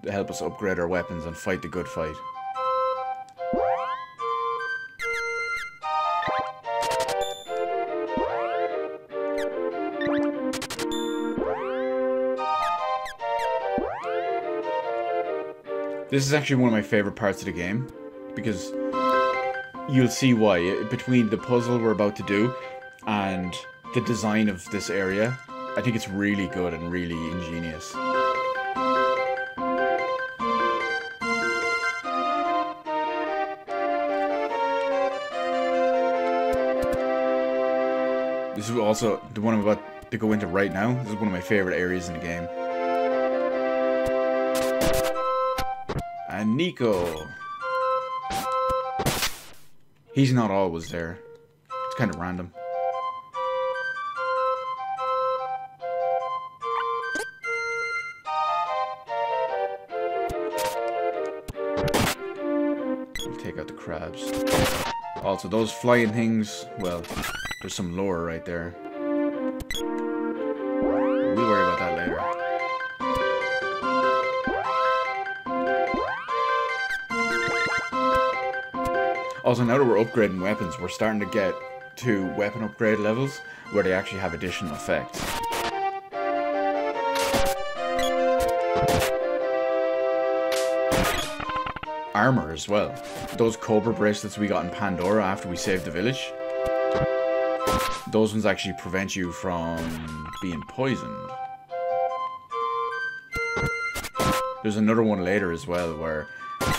to help us upgrade our weapons and fight the good fight. This is actually one of my favorite parts of the game, because you'll see why. Between the puzzle we're about to do and the design of this area, I think it's really good and really ingenious. This is also the one I'm about to go into right now. This is one of my favorite areas in the game. And Nico. He's not always there. It's kind of random. We'll take out the crabs. Also, those flying things, well, there's some lore right there. We'll worry about that later. Also, now that we're upgrading weapons, we're starting to get to weapon upgrade levels where they actually have additional effects. Armor as well. Those Cobra bracelets we got in Pandora after we saved the village, those ones actually prevent you from being poisoned. There's another one later as well where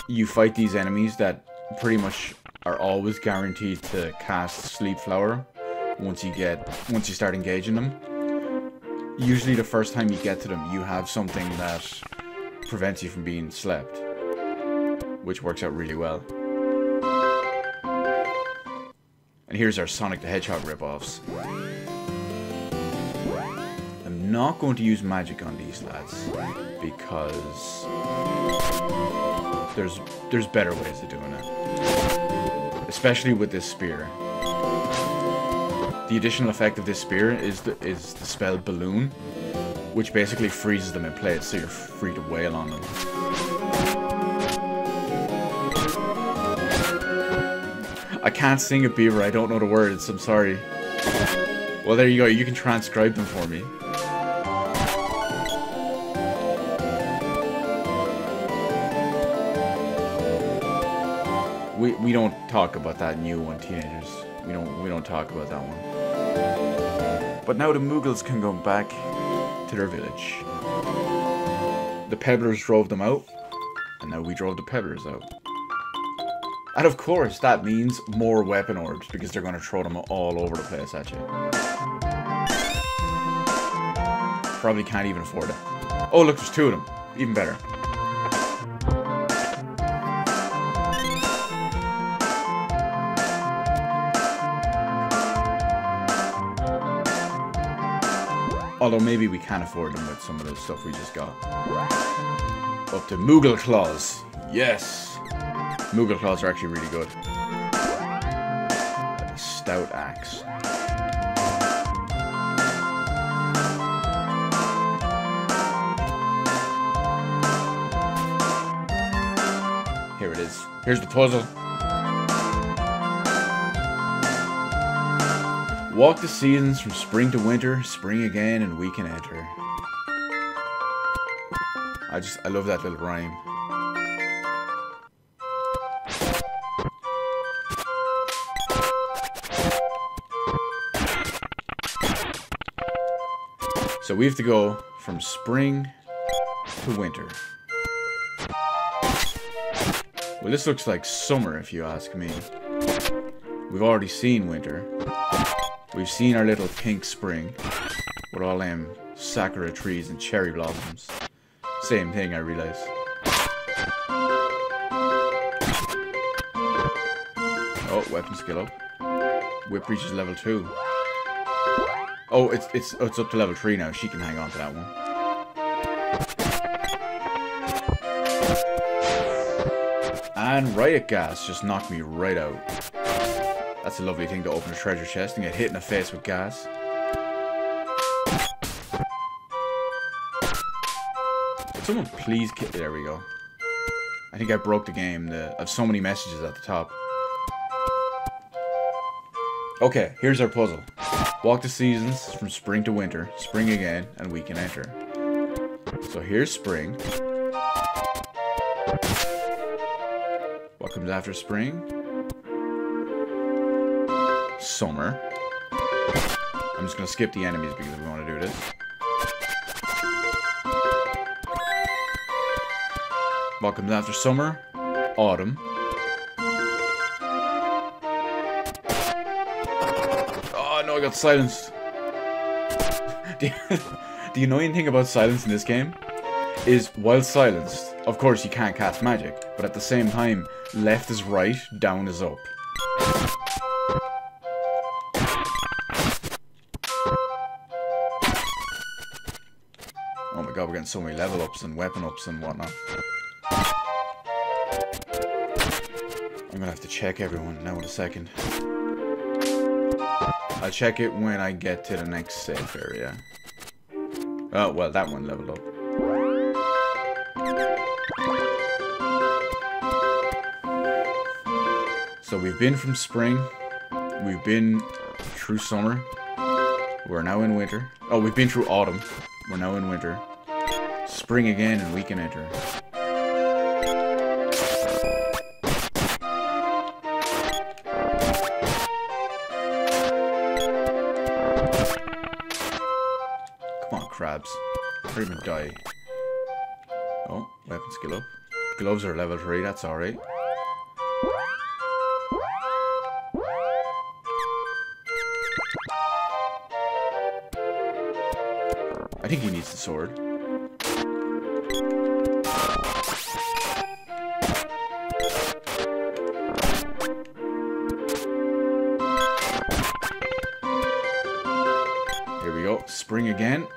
you fight these enemies that pretty much are always guaranteed to cast Sleep Flower once you start engaging them. Usually the first time you get to them, you have something that prevents you from being slept, which works out really well. And here's our Sonic the Hedgehog ripoffs. I'm not going to use magic on these lads because there's better ways of doing it. Especially with this spear. The additional effect of this spear is the spell Balloon, which basically freezes them in place, so you're free to wail on them. I can't sing it, Beaver. I don't know the words. I'm sorry. Well, there you go. You can transcribe them for me. We don't talk about that new one, teenagers. We don't talk about that one. But now the Mughals can go back to their village. The Pebblers drove them out, and now we drove the Pebblers out. And of course, that means more weapon orbs, because they're going to throw them all over the place at you. Probably can't even afford it. Oh, look, there's two of them. Even better. Although maybe we can afford them with some of the stuff we just got. Up to Moogle Claws. Yes! Moogle Claws are actually really good. A stout axe. Here it is. Here's the puzzle. Walk the seasons from spring to winter, spring again, and we can enter. I love that little rhyme. So we have to go from spring to winter. Well, this looks like summer, if you ask me. We've already seen winter. We've seen our little pink spring with all them sakura trees and cherry blossoms. Same thing, I realize. Oh, weapon skill up. Whip reaches level 2. Oh, it's up to level 3 now. She can hang on to that one. And riot gas just knocked me right out. That's a lovely thing to open a treasure chest and get hit in the face with gas. Could someone please kill... There we go. I think I broke the game. I have so many messages at the top. Okay, here's our puzzle. Walk the seasons from spring to winter, spring again, and we can enter. So here's spring. What comes after spring? Summer. I'm just going to skip the enemies because we want to do this. What comes after summer? Autumn. Oh no, I got silenced. Do you know anything about silence in this game? Is while silenced, of course you can't cast magic, but at the same time, left is right, down is up. Oh my god, we're getting so many level ups and weapon ups and whatnot. I'm gonna have to check everyone now in a second. I'll check it when I get to the next safe area. Oh, well, that one leveled up. So we've been from spring, we've been through summer, we're now in winter. Oh, we've been through autumn, we're now in winter. Spring again and we can enter. Come on, crabs. Pretty much die. Oh, weapon skill up. Gloves are level 3, that's alright. I think he needs the sword. Here we go. Spring again.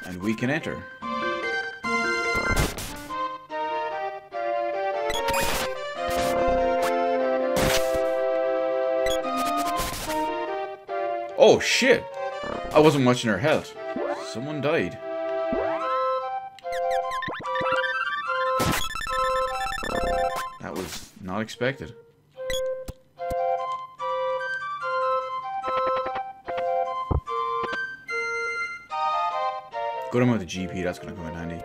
And we can enter. Oh shit! I wasn't watching her health. Someone died. That was not expected. Good amount of GP, that's gonna come in handy.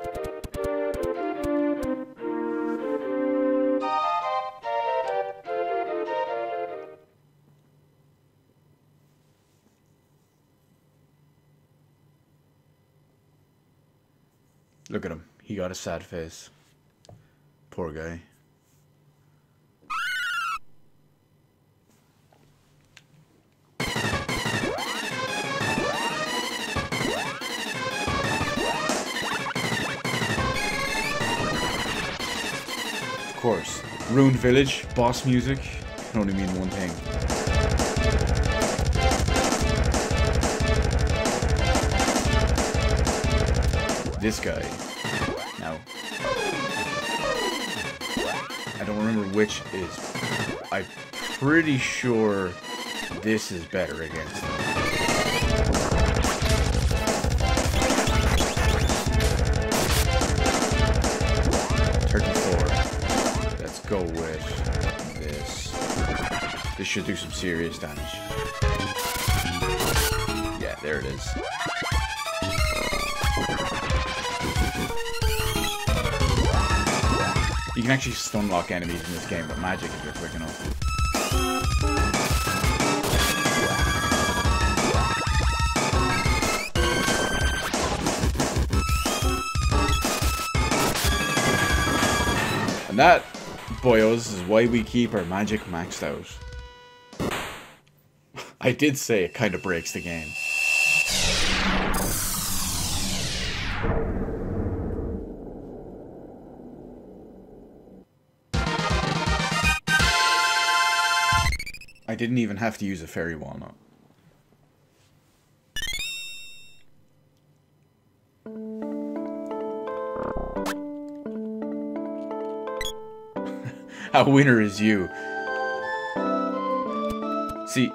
Look at him. He got a sad face. Poor guy. Of course. Ruined Village, boss music, can only mean one thing. this guy. Now, I don't remember which is. I'm pretty sure this is better against him. 34. Let's go with this. This should do some serious damage. Yeah, there it is. You can actually stun lock enemies in this game with magic if you're quick enough. And that, boyos, is why we keep our magic maxed out. I did say it kind of breaks the game. I didn't even have to use a fairy walnut. A winner is you. See,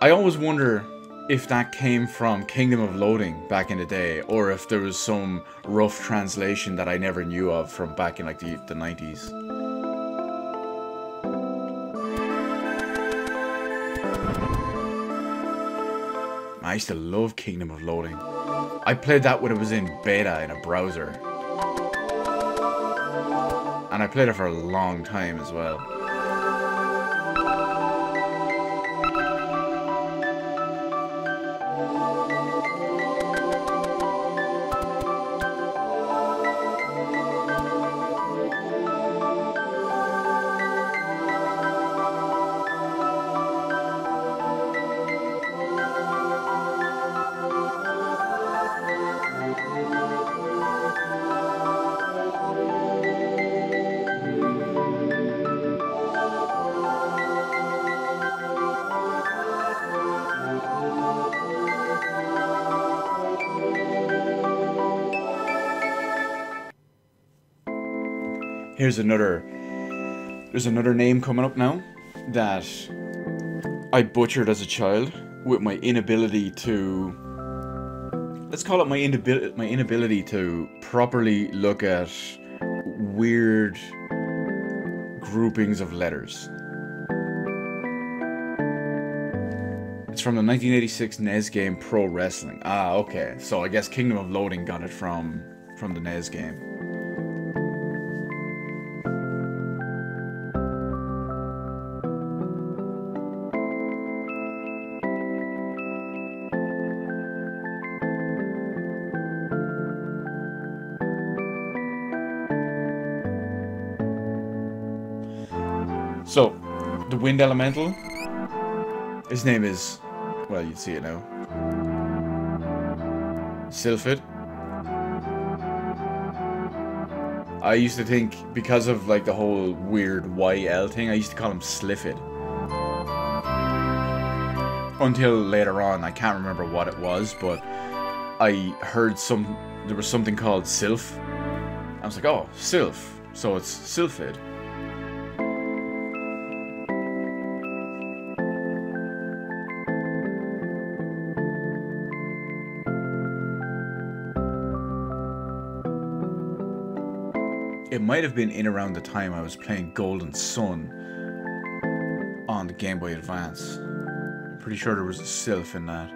I always wonder if that came from Kingdom of Loading back in the day, or if there was some rough translation that I never knew of from back in like the 90s. I used to love Kingdom of Loading. I played that when it was in beta in a browser. And I played it for a long time as well. There's another name coming up now that I butchered as a child with my inability to, let's call it my inability to properly look at weird groupings of letters. It's from the 1986 NES game Pro Wrestling. Ah, okay. So I guess Kingdom of Loading got it from the NES game. So, the Wind Elemental, his name is, well, you'd see it now, Sylphid. I used to think, because of like the whole weird YL thing, I used to call him Sliffid. Until later on, I can't remember what it was, but I heard there was something called Sylph. I was like, oh, Sylph, so it's Sylphid. It might have been in around the time I was playing Golden Sun on the Game Boy Advance. I'm pretty sure there was a Sylph in that.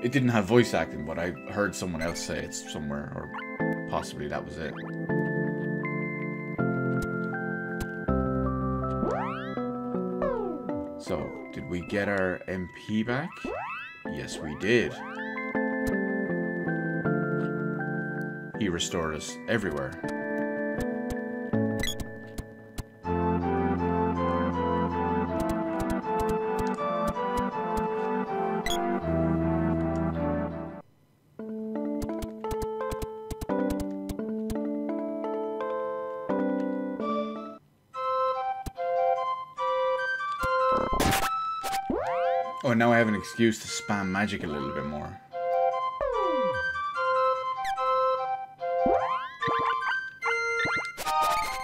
It didn't have voice acting, but I heard someone else say it somewhere, or possibly that was it. So, did we get our MP back? Yes, we did. He restored us everywhere. Oh, now I have an excuse to spam magic a little bit more.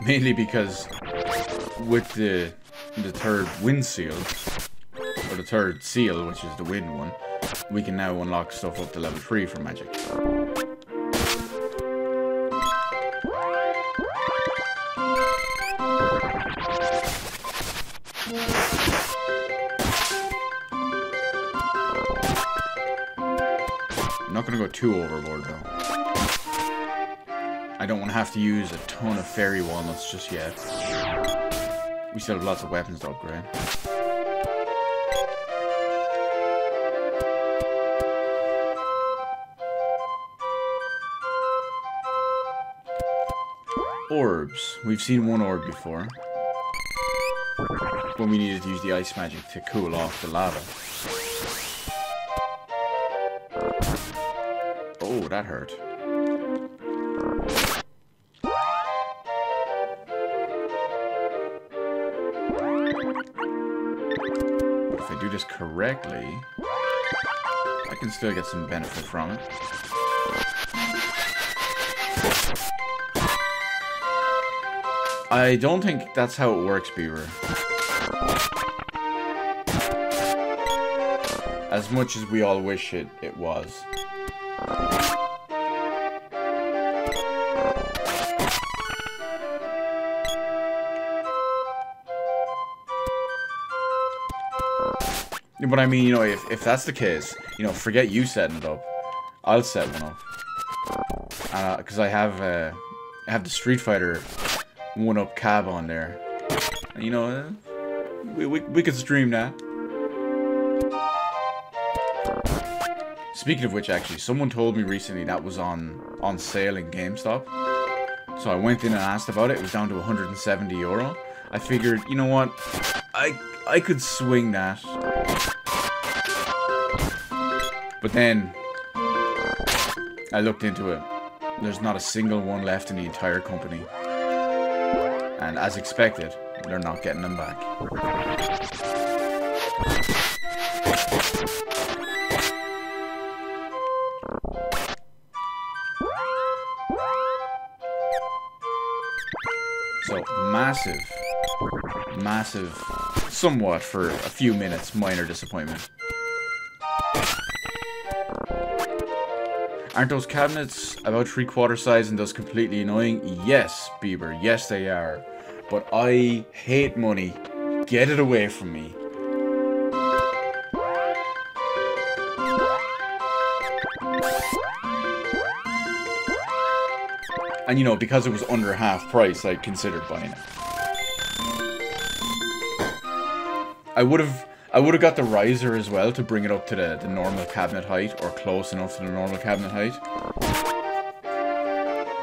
Mainly because with the third wind seal, or the third seal, which is the wind one, we can now unlock stuff up to level 3 for magic. I'm not going to go too overboard though. I don't want to have to use a ton of fairy walnuts just yet. We still have lots of weapons to upgrade. Orbs. We've seen one orb before. When we needed to use the ice magic to cool off the lava. Oh, that hurt. If I do this correctly, I can still get some benefit from it. I don't think that's how it works, Beaver. As much as we all wish it was. But I mean, you know, if that's the case, you know, forget you setting it up. I'll set one up. Because I have the Street Fighter 1-up cab on there. And, you know, we could stream that. Speaking of which, actually, someone told me recently that was on sale in GameStop. So I went in and asked about it. It was down to €170. I figured, you know what? I could swing that. But then I looked into it. There's not a single one left in the entire company. And as expected, they're not getting them back. So, massive, somewhat for a few minutes, minor disappointment. Aren't those cabinets about 3/4 size and thus completely annoying? Yes, Bieber, yes they are. But I hate money. Get it away from me. And you know, because it was under half price, I considered buying it. I would have got the riser as well to bring it up to the normal cabinet height, or close enough to the normal cabinet height.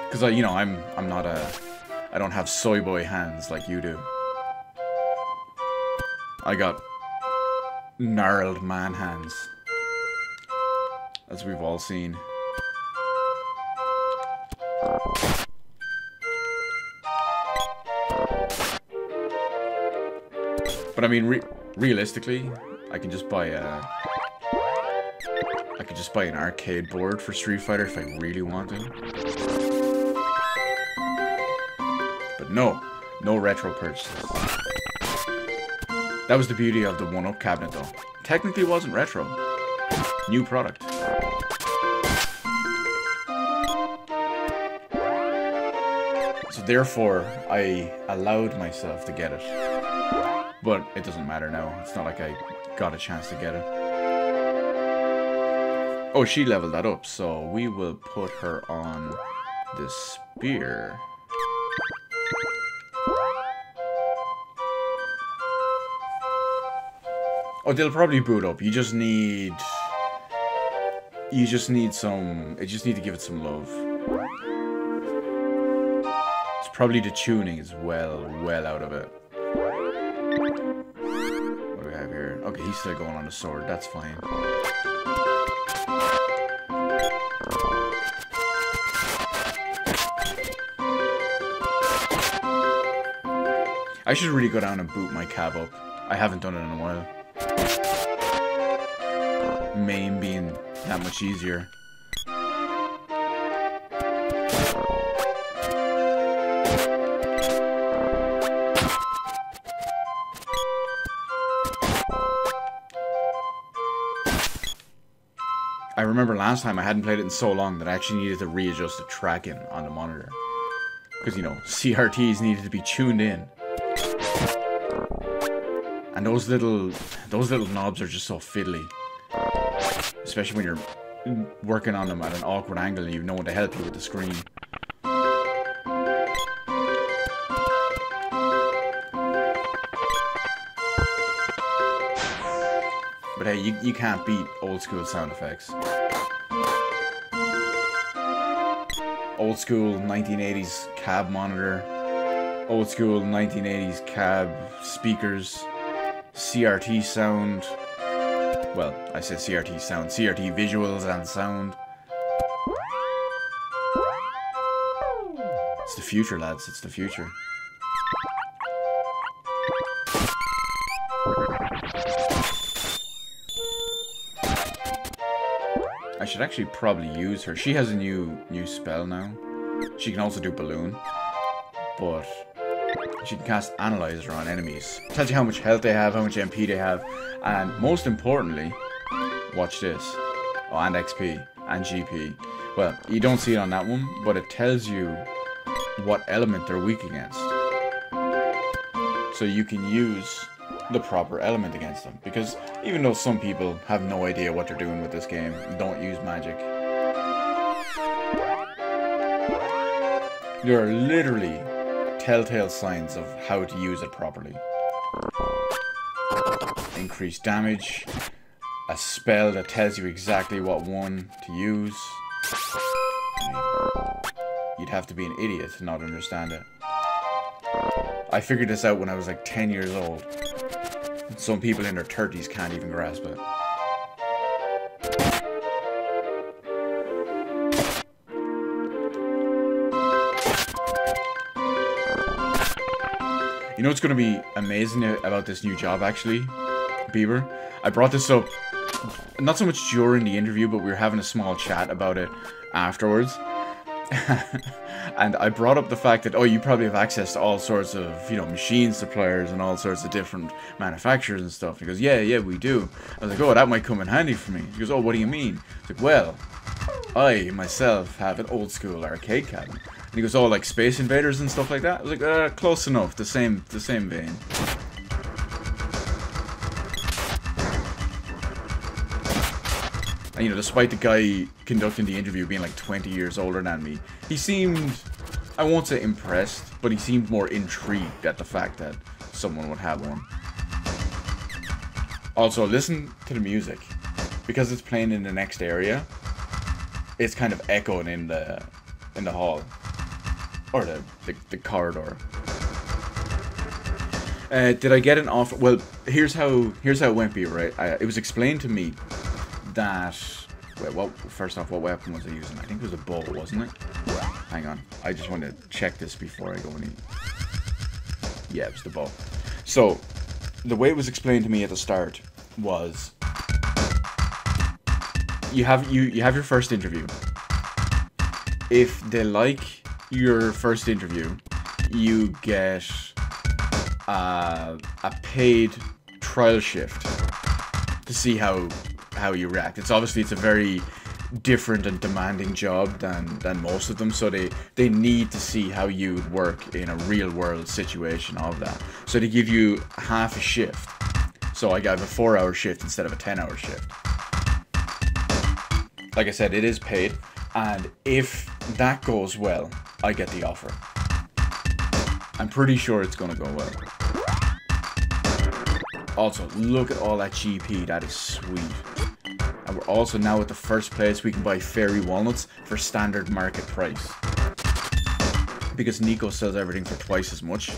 Because you know, I'm not I don't have soy boy hands like you do. I got gnarled man hands, as we've all seen. But I mean, realistically, I can just buy an arcade board for Street Fighter if I really want to. But no retro purchases. That was the beauty of the 1-up cabinet, though. Technically, it wasn't retro. New product. So therefore, I allowed myself to get it. But it doesn't matter now. It's not like I got a chance to get it. Oh, she leveled that up, so we will put her on the spear. Oh, they'll probably boot up. You just need some... You just need to give it some love. It's probably the tuning is well out of it. What do we have here? Okay, he's still going on the sword. That's fine. I should really go down and boot my cab up. I haven't done it in a while. MAME being that much easier. I remember last time I hadn't played it in so long that I actually needed to readjust the tracking on the monitor. Because, you know, CRTs needed to be tuned in. And those little knobs are just so fiddly. Especially when you're working on them at an awkward angle and you have no one to help you with the screen. But hey, you can't beat old school sound effects. Old school 1980s cab monitor. Old school 1980s cab speakers. CRT sound. Well, I said CRT sound. CRT visuals and sound. It's the future, lads. It's the future. I should actually probably use her. She has a new spell now. She can also do balloon. But she can cast Analyzer on enemies. Tells you how much health they have, how much MP they have, and most importantly, watch this. Oh, and XP and GP. Well, you don't see it on that one, but it tells you what element they're weak against. So you can use the proper element against them. Because even though some people have no idea what they're doing with this game, don't use magic. There are literally telltale signs of how to use it properly. Increased damage, a spell that tells you exactly what one to use. You'd have to be an idiot to not understand it. I figured this out when I was like 10 years old. Some people in their 30s can't even grasp it. You know what's going to be amazing about this new job, actually, Bieber? I brought this up, not so much during the interview, but we were having a small chat about it afterwards. And I brought up the fact that, oh, you probably have access to all sorts of, you know, machine suppliers and all sorts of different manufacturers and stuff. He goes, yeah, we do. I was like, oh, that might come in handy for me. He goes, oh, what do you mean? I was like, well, I, myself, have an old school arcade cabinet. And he goes, oh, like Space Invaders and stuff like that? I was like, close enough, the same vein. And, you know, despite the guy conducting the interview being like 20 years older than me, he seemed, I won't say impressed, but he seemed more intrigued at the fact that someone would have one. Also, listen to the music. Because it's playing in the next area, it's kind of echoing in the hall. Or the corridor. Did I get an offer? Well, here's how it went, Bieber, right? It was explained to me that, well, first off, what weapon was I using? I think it was a bow, wasn't it? Hang on, I just want to check this before I go any. Yeah, it was the bow. So, the way it was explained to me at the start was, you have your first interview. If they like your first interview, you get a paid trial shift to see how you react. It's a very different and demanding job than most of them, so they need to see how you would work in a real world situation of that. So they give you half a shift. So I got a 4-hour shift instead of a 10-hour shift. Like I said, it is paid, and if that goes well, I get the offer. I'm pretty sure it's gonna go well. Also, look at all that GP, that is sweet. And we're also now at the first place we can buy fairy walnuts for standard market price. Because Nico sells everything for twice as much.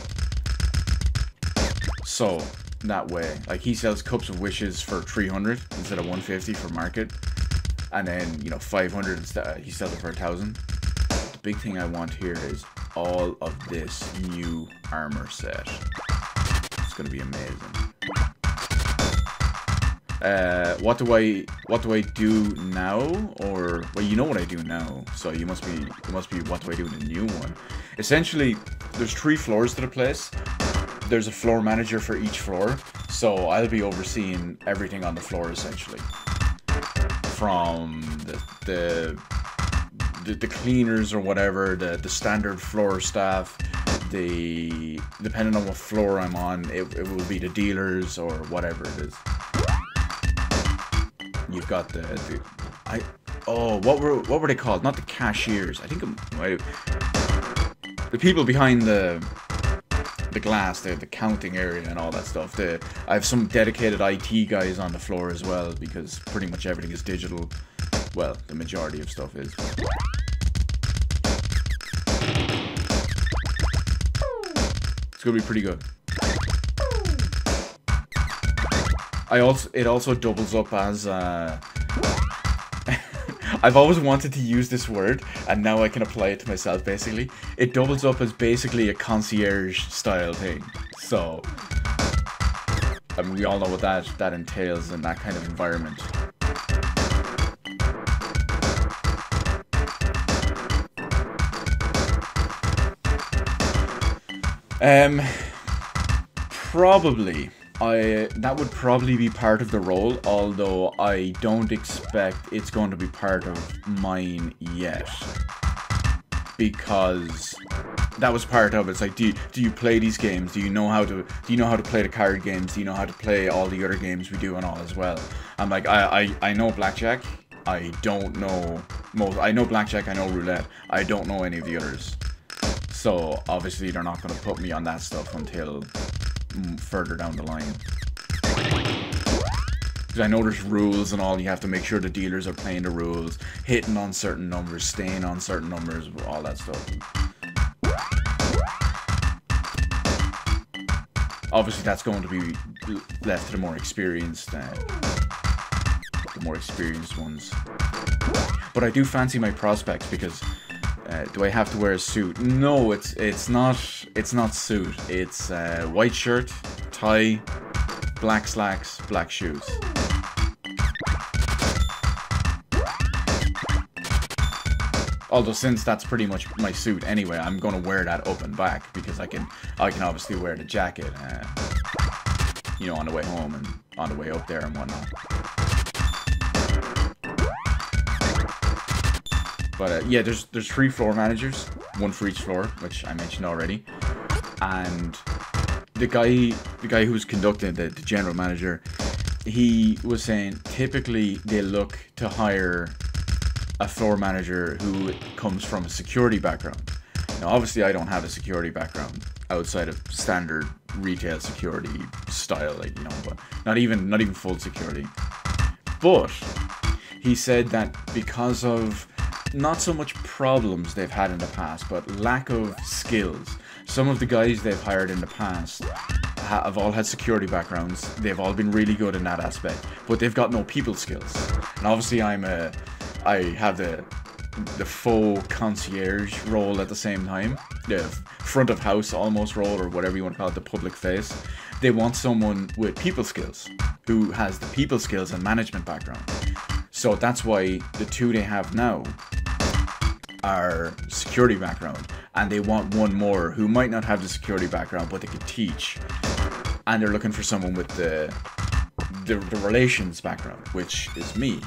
So, that way, like he sells cups of wishes for 300 instead of 150 for market. And then, you know, 500 instead, he sells it for 1,000. The big thing I want here is all of this new armor set. It's gonna be amazing. What do I do now? Or, well, you know what I do now, so you must be what do I do in the new one? Essentially, there's 3 floors to the place. There's a floor manager for each floor, so I'll be overseeing everything on the floor essentially, from the cleaners or whatever, the standard floor staff. Depending on what floor I'm on, it will be the dealers or whatever it is. You've got what were they called? Not the cashiers. I think the people behind the glass, the counting area and all that stuff. I have some dedicated IT guys on the floor as well, because pretty much everything is digital. Well, the majority of stuff is. It's gonna be pretty good. It also doubles up as I've always wanted to use this word, and now I can apply it to myself, basically. It doubles up as basically a concierge style thing. So, I mean, we all know what that entails in that kind of environment. Probably. That would probably be part of the role, although I don't expect it's going to be part of mine yet. Because that was part of it. It's like, do you play these games? Do you know how to play the card games? Do you know how to play all the other games we do and all as well? I'm like, I know blackjack. I don't know I know blackjack, I know roulette. I don't know any of the others. So obviously they're not going to put me on that stuff until further down the line. Because I know there's rules and all. You have to make sure the dealers are playing the rules, hitting on certain numbers, staying on certain numbers, all that stuff. Obviously that's going to be left to the more experienced ones. But I do fancy my prospects, because do I have to wear a suit? No, it's not suit. It's white shirt, tie, black slacks, black shoes. Although since that's pretty much my suit anyway, I'm gonna wear that up and back, because I can obviously wear the jacket, you know, on the way home and on the way up there and whatnot. But yeah, there's 3 floor managers, 1 for each floor, which I mentioned already. And the guy who was conducting the general manager, he was saying typically they look to hire a floor manager who comes from a security background. Now, obviously, I don't have a security background outside of standard retail security style, like, you know, but not even full security. But he said that because of not so much problems they've had in the past, but lack of skills. Some of the guys they've hired in the past have all had security backgrounds. They've all been really good in that aspect, but they've got no people skills. And obviously I have the faux concierge role at the same time, the front of house almost role, or whatever you want to call it, the public face. They want someone with people skills, who has the people skills and management background. So that's why the 2 they have now are security background, and they want one more who might not have the security background, but they could teach. And they're looking for someone with the relations background, which is me.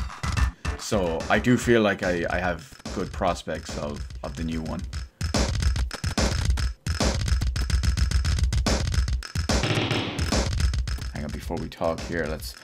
So I do feel like I have good prospects of the new one. Hang on, before we talk here, let's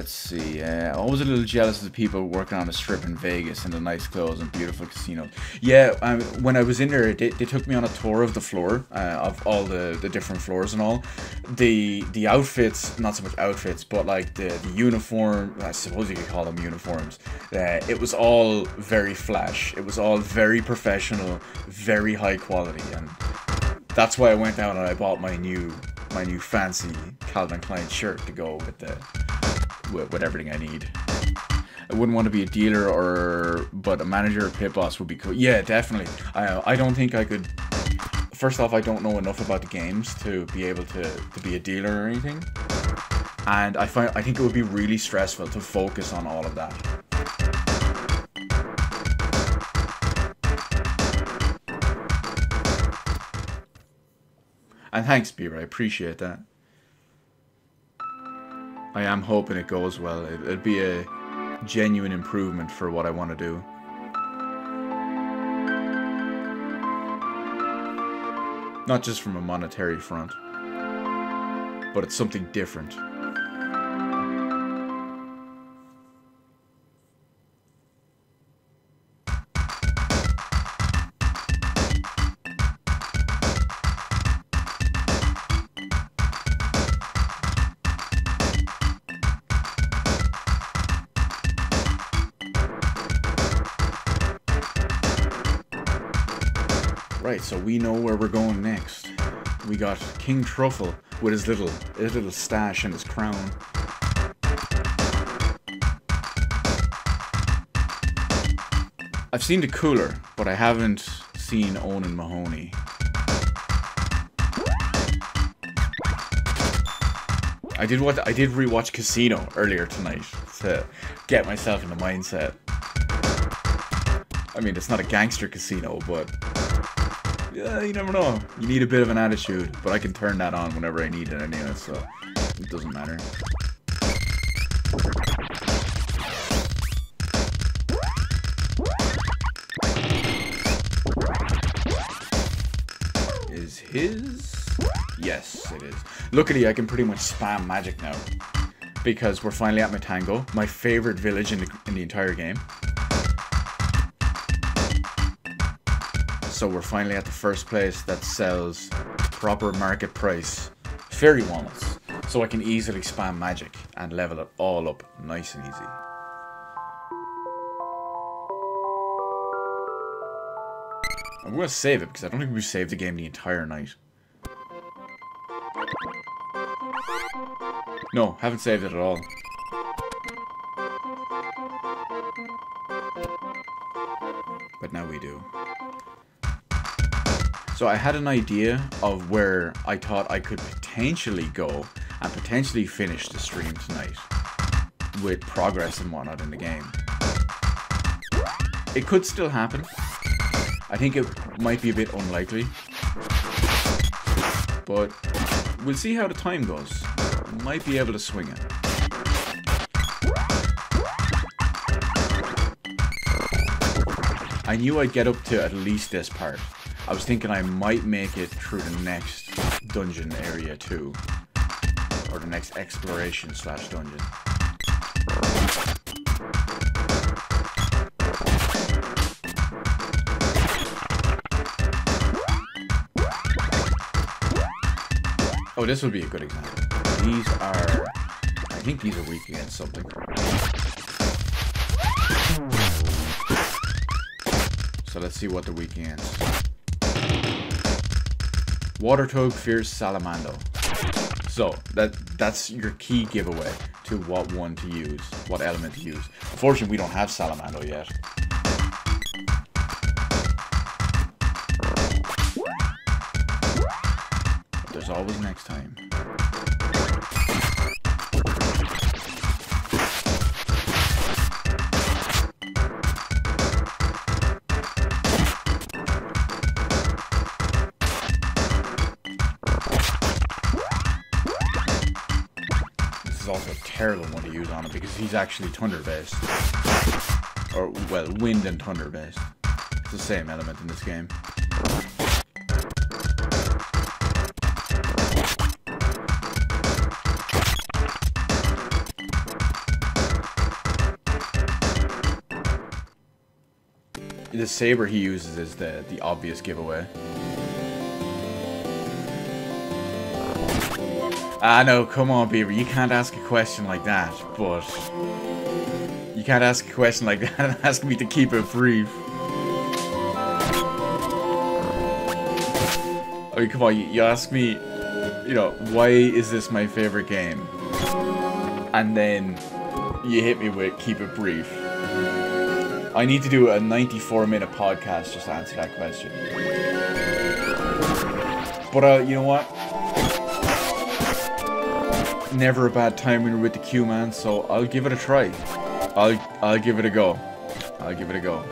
see. I was a little jealous of the people working on a strip in Vegas in the nice clothes and beautiful casinos. Yeah, when I was in there, they took me on a tour of the floor, of all the different floors and all. The outfits, not so much outfits, but like the uniform, I suppose you could call them uniforms. It was all very flash. It was all very professional, very high quality, and that's why I went down and I bought my new fancy Calvin Klein shirt to go with everything I need. I wouldn't want to be a dealer, but a manager or pit boss would be cool. Yeah, definitely. I don't think I could. First off, I don't know enough about the games to be able to be a dealer or anything. And I think it would be really stressful to focus on all of that. And thanks, Beaver, I appreciate that. I am hoping it goes well. It'll be a genuine improvement for what I want to do. Not just from a monetary front, but it's something different. Right, so we know where we're going next. We got King Truffle with his little stash and his crown. I've seen the cooler, but I haven't seen Onan Mahoney. I did rewatch Casino earlier tonight to get myself in the mindset. I mean, it's not a gangster casino, but yeah, you never know. You need a bit of an attitude, but I can turn that on whenever I need it anyway, so it doesn't matter. Is his? Yes, it is. Luckily, I can pretty much spam magic now, because we're finally at Matango, my favorite village in the entire game. So we're finally at the first place that sells proper market price fairy walnuts. So I can easily spam magic and level it all up nice and easy. I'm going to save it because I don't think we've saved the game the entire night. No, haven't saved it at all. But now we do. So I had an idea of where I thought I could potentially go and potentially finish the stream tonight with progress and whatnot in the game. It could still happen. I think it might be a bit unlikely, but we'll see how the time goes. I might be able to swing it. I knew I'd get up to at least this part. I was thinking I might make it through the next dungeon area too. Or the next exploration / dungeon. Oh, this would be a good example. These are... I think these are weak against something. So let's see what they're weak against. Watertug fears Salamando. So that's your key giveaway to what one to use, what element to use. Unfortunately, we don't have Salamando yet. But there's always next time. Is also a terrible one to use on him because he's actually thunder based. Or, well, wind and thunder based. It's the same element in this game. The saber he uses is the obvious giveaway. Ah, no, come on, Beaver. You can't ask a question like that, but... You can't ask a question like that and ask me to keep it brief. I mean, come on, you ask me, you know, why is this my favorite game? And then you hit me with keep it brief. I need to do a 94-minute podcast just to answer that question. But, you know what? never a bad time when you're with the queue, man, so I'll give it a try. I'll give it a go. I'll give it a go.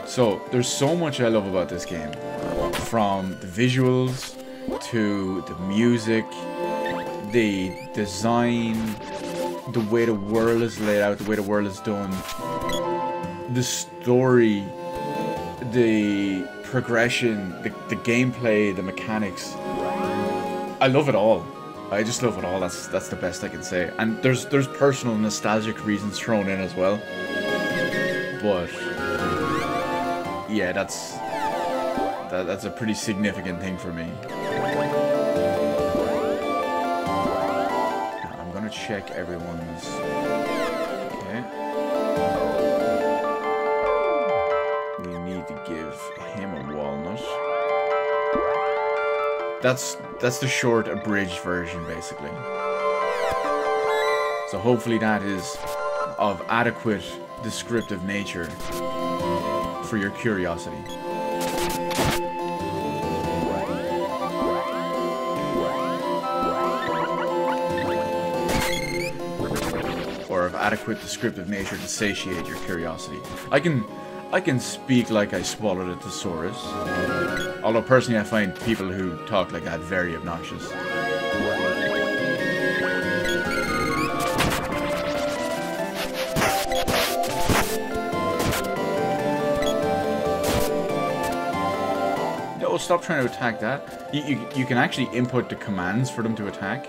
So, there's so much I love about this game. From the visuals, to the music, the design, the way the world is laid out, the way the world is done, the story, the progression, the gameplay, the mechanics. I love it all. I just love it all. That's the best I can say. And there's personal nostalgic reasons thrown in as well. But yeah, that's a pretty significant thing for me. I'm gonna check everyone's. Okay. We need to give him a walnut. That's the short, abridged version, basically. So hopefully that is of adequate descriptive nature for your curiosity. Or of adequate descriptive nature to satiate your curiosity. I can speak like I swallowed a thesaurus. Although personally I find people who talk like that very obnoxious. No, stop trying to attack that. You can actually input the commands for them to attack.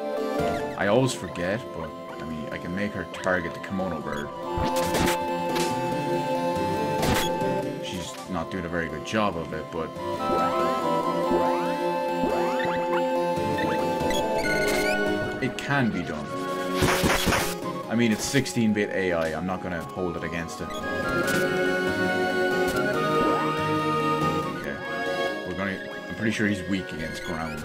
I always forget, but I mean I can make her target the kimono bird. She's not doing a very good job of it, but it can be done. I mean, it's 16-bit AI. I'm not going to hold it against it. Okay. I'm pretty sure he's weak against ground.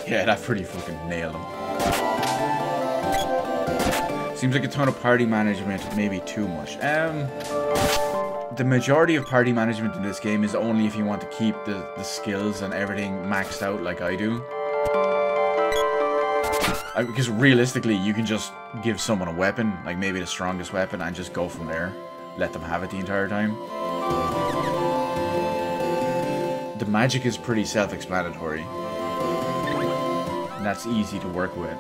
Yeah, that pretty fucking nailed him. Seems like a ton of party management, maybe too much. The majority of party management in this game is only if you want to keep the skills and everything maxed out like I do. Because realistically, you can just give someone a weapon, like maybe the strongest weapon, and just go from there. Let them have it the entire time. The magic is pretty self-explanatory. And that's easy to work with.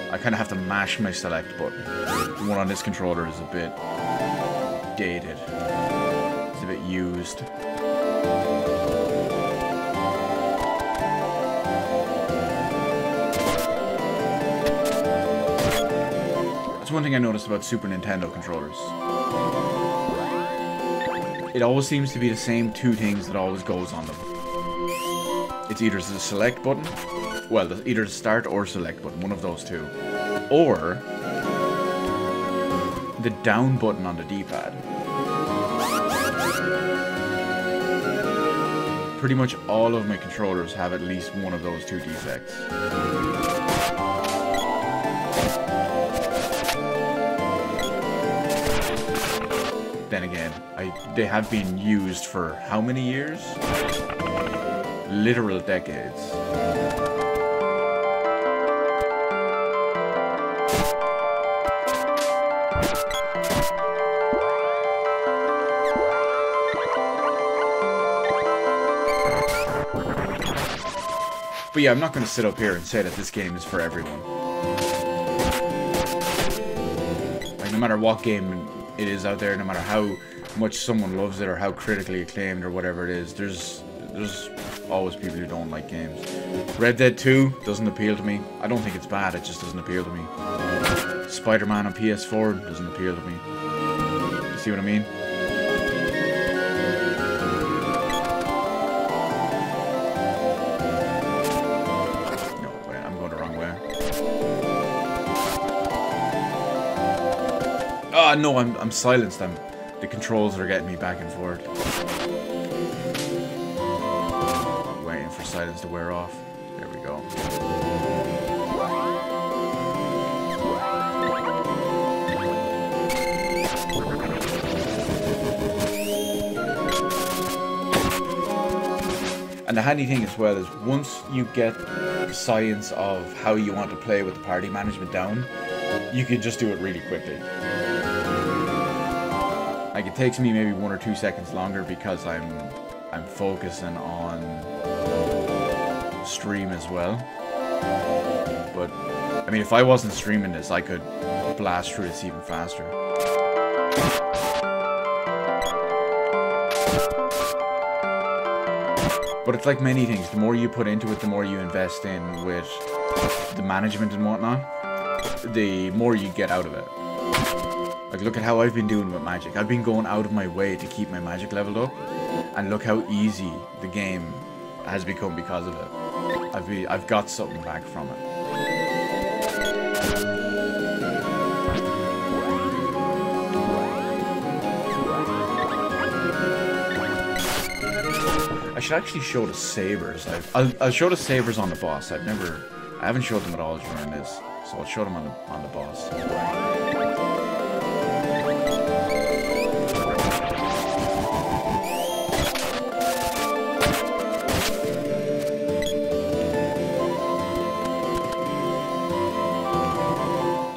I kind of have to mash my select button. The one on this controller is a bit dated. It's a bit used. That's one thing I noticed about Super Nintendo controllers. It always seems to be the same two things that always goes on them. It's either the select button, well, either the start or select button, one of those two. Or the down button on the D-pad. Pretty much all of my controllers have at least one of those two defects. Then again, they have been used for how many years? Literal decades. But yeah, I'm not going to sit up here and say that this game is for everyone. Like, no matter what game it is out there, no matter how much someone loves it or how critically acclaimed or whatever it is, there's always people who don't like games. Red Dead 2 doesn't appeal to me. I don't think it's bad, it just doesn't appeal to me. Spider-Man on PS4 doesn't appeal to me. You see what I mean? Oh no, I'm silenced. The controls are getting me back and forth. Waiting for silence to wear off. There we go. And the handy thing as well is once you get the science of how you want to play with the party management down, you can just do it really quickly. Like, it takes me maybe 1 or 2 seconds longer because I'm focusing on stream as well. But I mean, if I wasn't streaming this, I could blast through this even faster. But it's like many things, the more you put into it, the more you invest in with the management and whatnot, the more you get out of it. Like, look at how I've been doing with magic. I've been going out of my way to keep my magic leveled up, and look how easy the game has become because of it. I've got something back from it. I should actually show the sabers. I'll show the sabers on the boss. I haven't showed them at all during this, so I'll show them on the boss.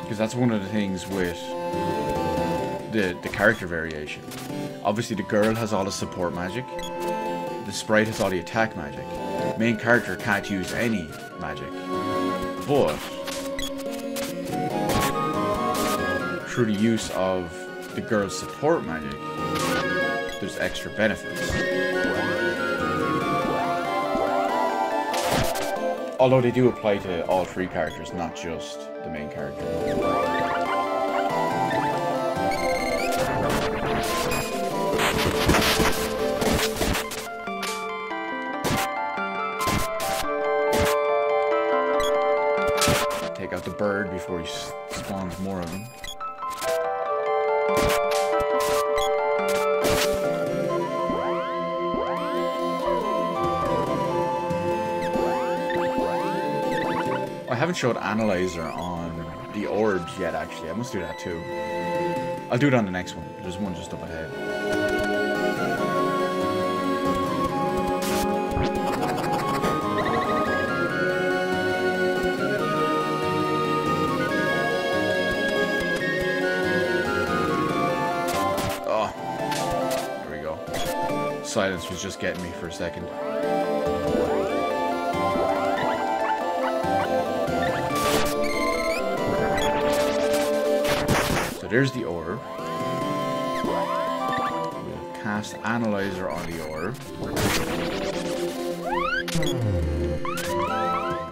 Because that's one of the things with the character variation. Obviously, the girl has all the support magic. The sprite has all the attack magic. Main character can't use any magic. But through the use of the girl's support magic, there's extra benefits. Although they do apply to all 3 characters, not just the main character. Take out the bird before he spawns more of them. I haven't showed Analyzer on the orbs yet, actually. I must do that too. I'll do it on the next one. There's one just up ahead. Silence was just getting me for a second. So there's the orb. We'll cast Analyzer on the orb.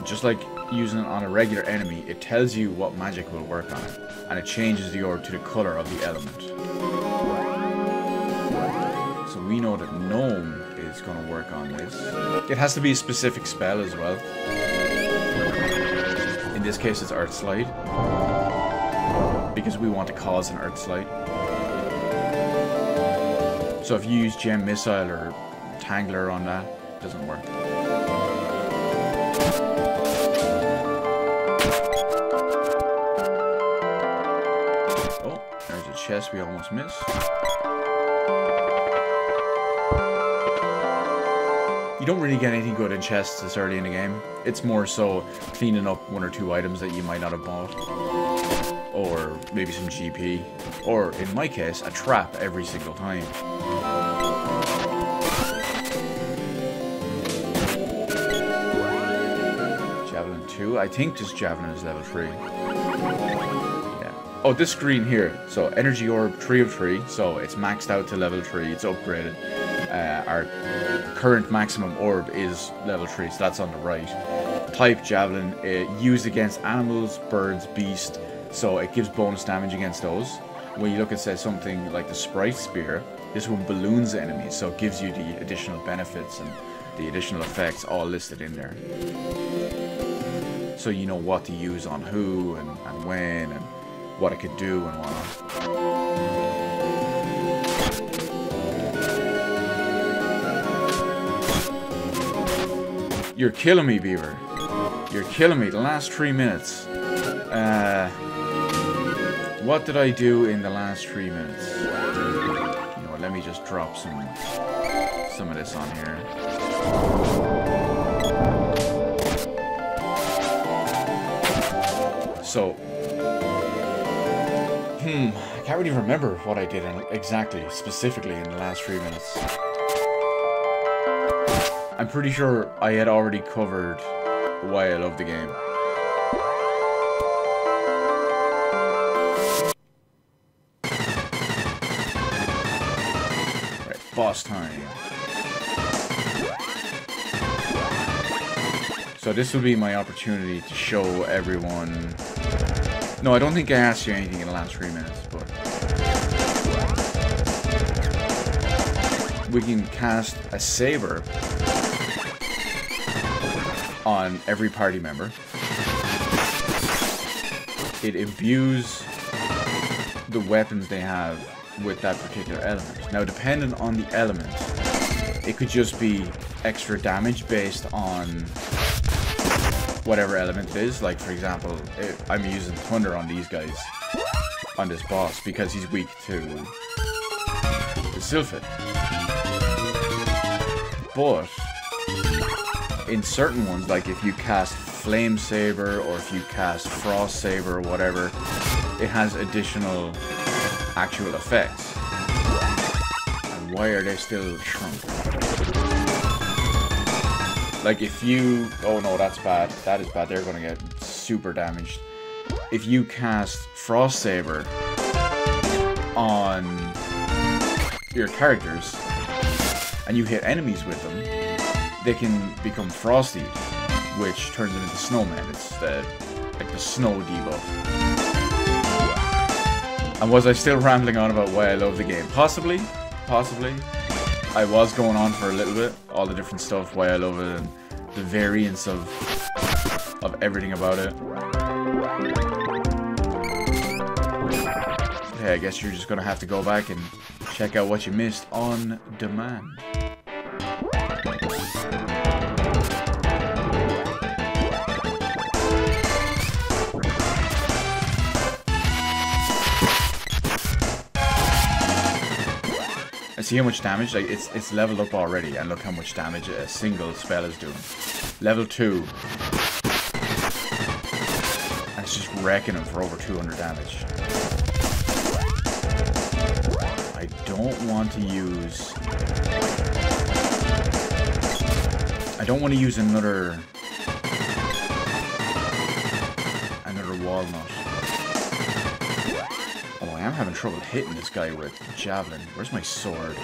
Just like using it on a regular enemy, it tells you what magic will work on it, and it changes the orb to the color of the element. So we know that Gnome is going to work on this. It has to be a specific spell as well. In this case, it's Earth Slide, because we want to cause an Earth Slide. So if you use Gem Missile or Tangler on that, it doesn't work. Oh, there's a chest we almost missed. You don't really get anything good in chests this early in the game. It's more so cleaning up 1 or 2 items that you might not have bought. Or maybe some GP. Or, in my case, a trap every single time. Javelin 2. I think this Javelin is level 3. Yeah. Oh, this screen here. So, Energy Orb 3 of 3. So, it's maxed out to level 3. It's upgraded. Our current maximum orb is level 3, so that's on the right. Type Javelin, used against animals, birds, beasts, so it gives bonus damage against those. When you look at, say, something like the Sprite Spear, this one balloons enemies, so it gives you the additional benefits and the additional effects all listed in there. So you know what to use on who and when and what it could do and whatnot. You're killing me, Beaver. You're killing me. The last 3 minutes. What did I do in the last 3 minutes? You know what, let me just drop some of this on here. So, I can't really remember what I did exactly, specifically in the last 3 minutes. I'm pretty sure I had already covered why I love the game. Right, boss time. So this will be my opportunity to show everyone... No, I don't think I asked you anything in the last 3 minutes, but... we can cast a saber on every party member. It imbues the weapons they have with that particular element. Now, depending on the element, it could just be extra damage based on whatever element it is. Like, for example, I'm using Thunder on these guys, on this boss, because he's weak to the Sylphid. But in certain ones, like if you cast Flame Saber or if you cast Frost Saber or whatever, it has additional actual effects. And why are they still shrunk? Like if you... oh no, that's bad. That is bad. They're going to get super damaged. If you cast Frost Saber on your characters and you hit enemies with them, they can become frosty, which turns them into snowmen. It's like the snow debuff. And was I still rambling on about why I love the game? Possibly. Possibly. I was going on for a little bit. All the different stuff, why I love it, and the variance of everything about it. Hey, I guess you're just gonna have to go back and check out what you missed on demand. And see how much damage, like it's leveled up already, and look how much damage a single spell is doing. Level 2. And it's just wrecking him for over 200 damage. I don't want to use... I don't want to use another walnut. Oh, I am having trouble hitting this guy with javelin. Where's my sword?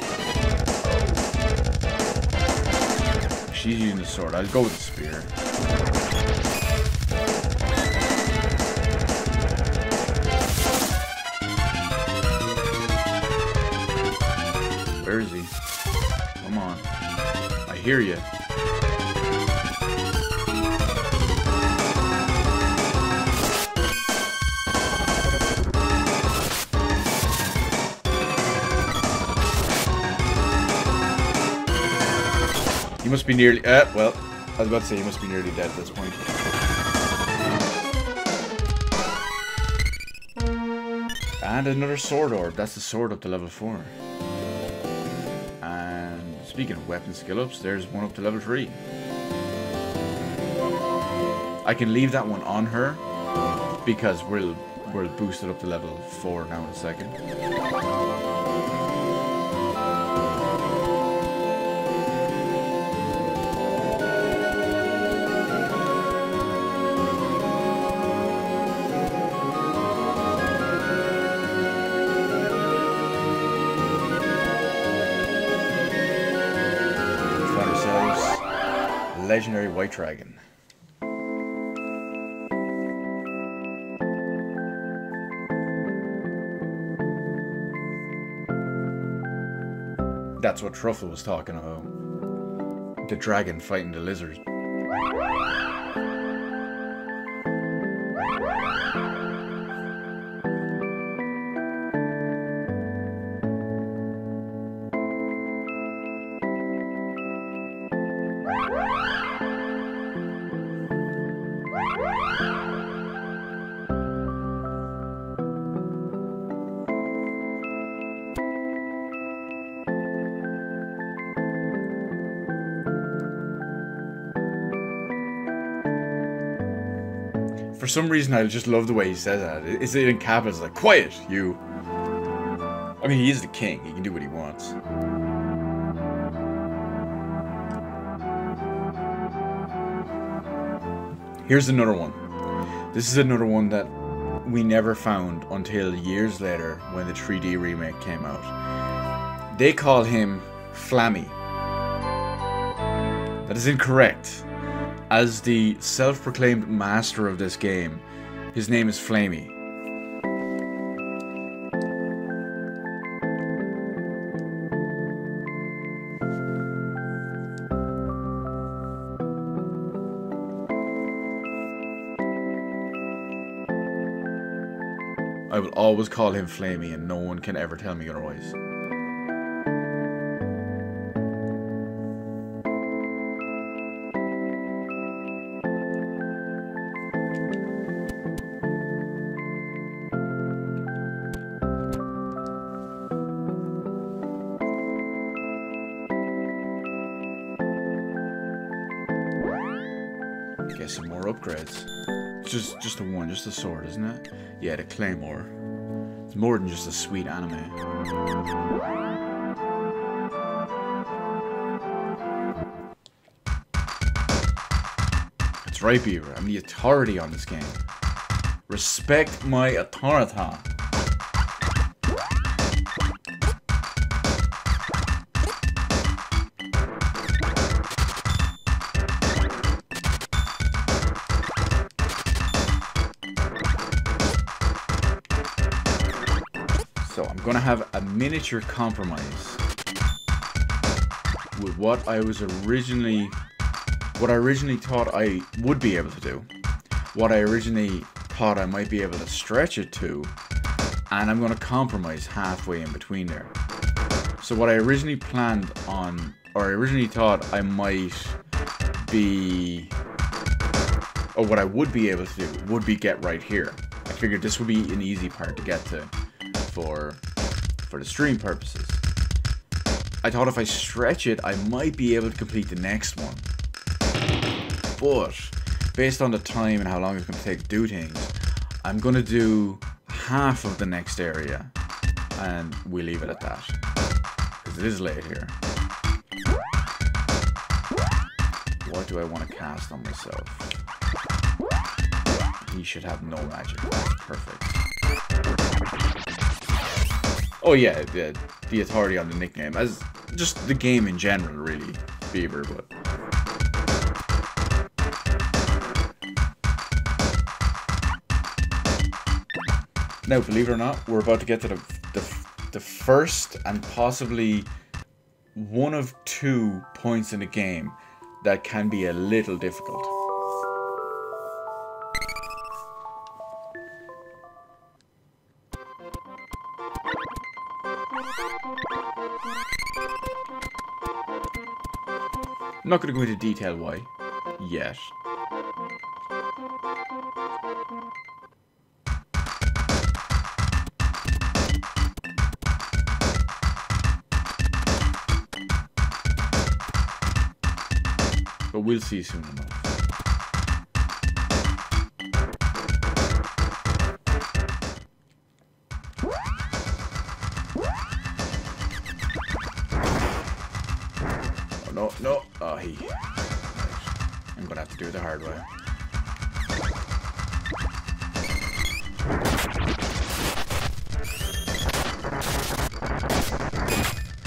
She's using the sword. I'll go with the spear. Where is he? Come on. I hear you. He must be nearly... well, I was about to say he must be nearly dead at this point. And another sword orb. That's the sword up to level 4. And speaking of weapon skill ups, there's one up to level 3. I can leave that one on her because we'll boost it up to level 4 now in a second. Legendary White Dragon. That's what Truffle was talking about. The dragon fighting the lizard. For some reason, I just love the way he says that. Is it in capitals? Like, quiet, you. I mean, he is the king. He can do what he wants. Here's another one. This is another one that we never found until years later when the 3D remake came out. They call him Flammy. That is incorrect. As the self-proclaimed master of this game, his name is Flammy. I will always call him Flammy, and no one can ever tell me otherwise. Get some more upgrades. Just the one, just the sword, isn't it? Yeah, the claymore. It's more than just a sweet anime. That's right, Beaver. I'm the authority on this game. Respect my authority. So I'm gonna have a miniature compromise with what I originally thought I would be able to do, what I originally thought I might be able to stretch it to, and I'm gonna compromise halfway in between there. So what I originally planned on, or I originally thought I might be, or what I would be able to do, would be get right here. I figured this would be an easy part to get to for the stream purposes. I thought if I stretch it, I might be able to complete the next one. But based on the time and how long it's going to take to do things, I'm going to do half of the next area, and we'll leave it at that, because it is late here. What do I want to cast on myself? He should have no magic. That's perfect. Oh yeah, the authority on the nickname, as just the game in general, really, Beaver, but... Now, believe it or not, we're about to get to the first and possibly one of 2 points in the game that can be a little difficult. I'm not going to go into detail why, yet. But we'll see soon enough. Oh, no. Oh, I'm gonna have to do it the hard way.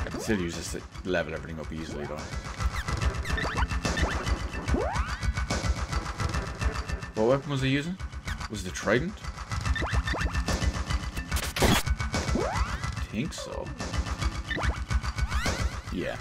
I can still use this to level everything up easily, though. What weapon was I using? Was it the trident? I think so. Yeah.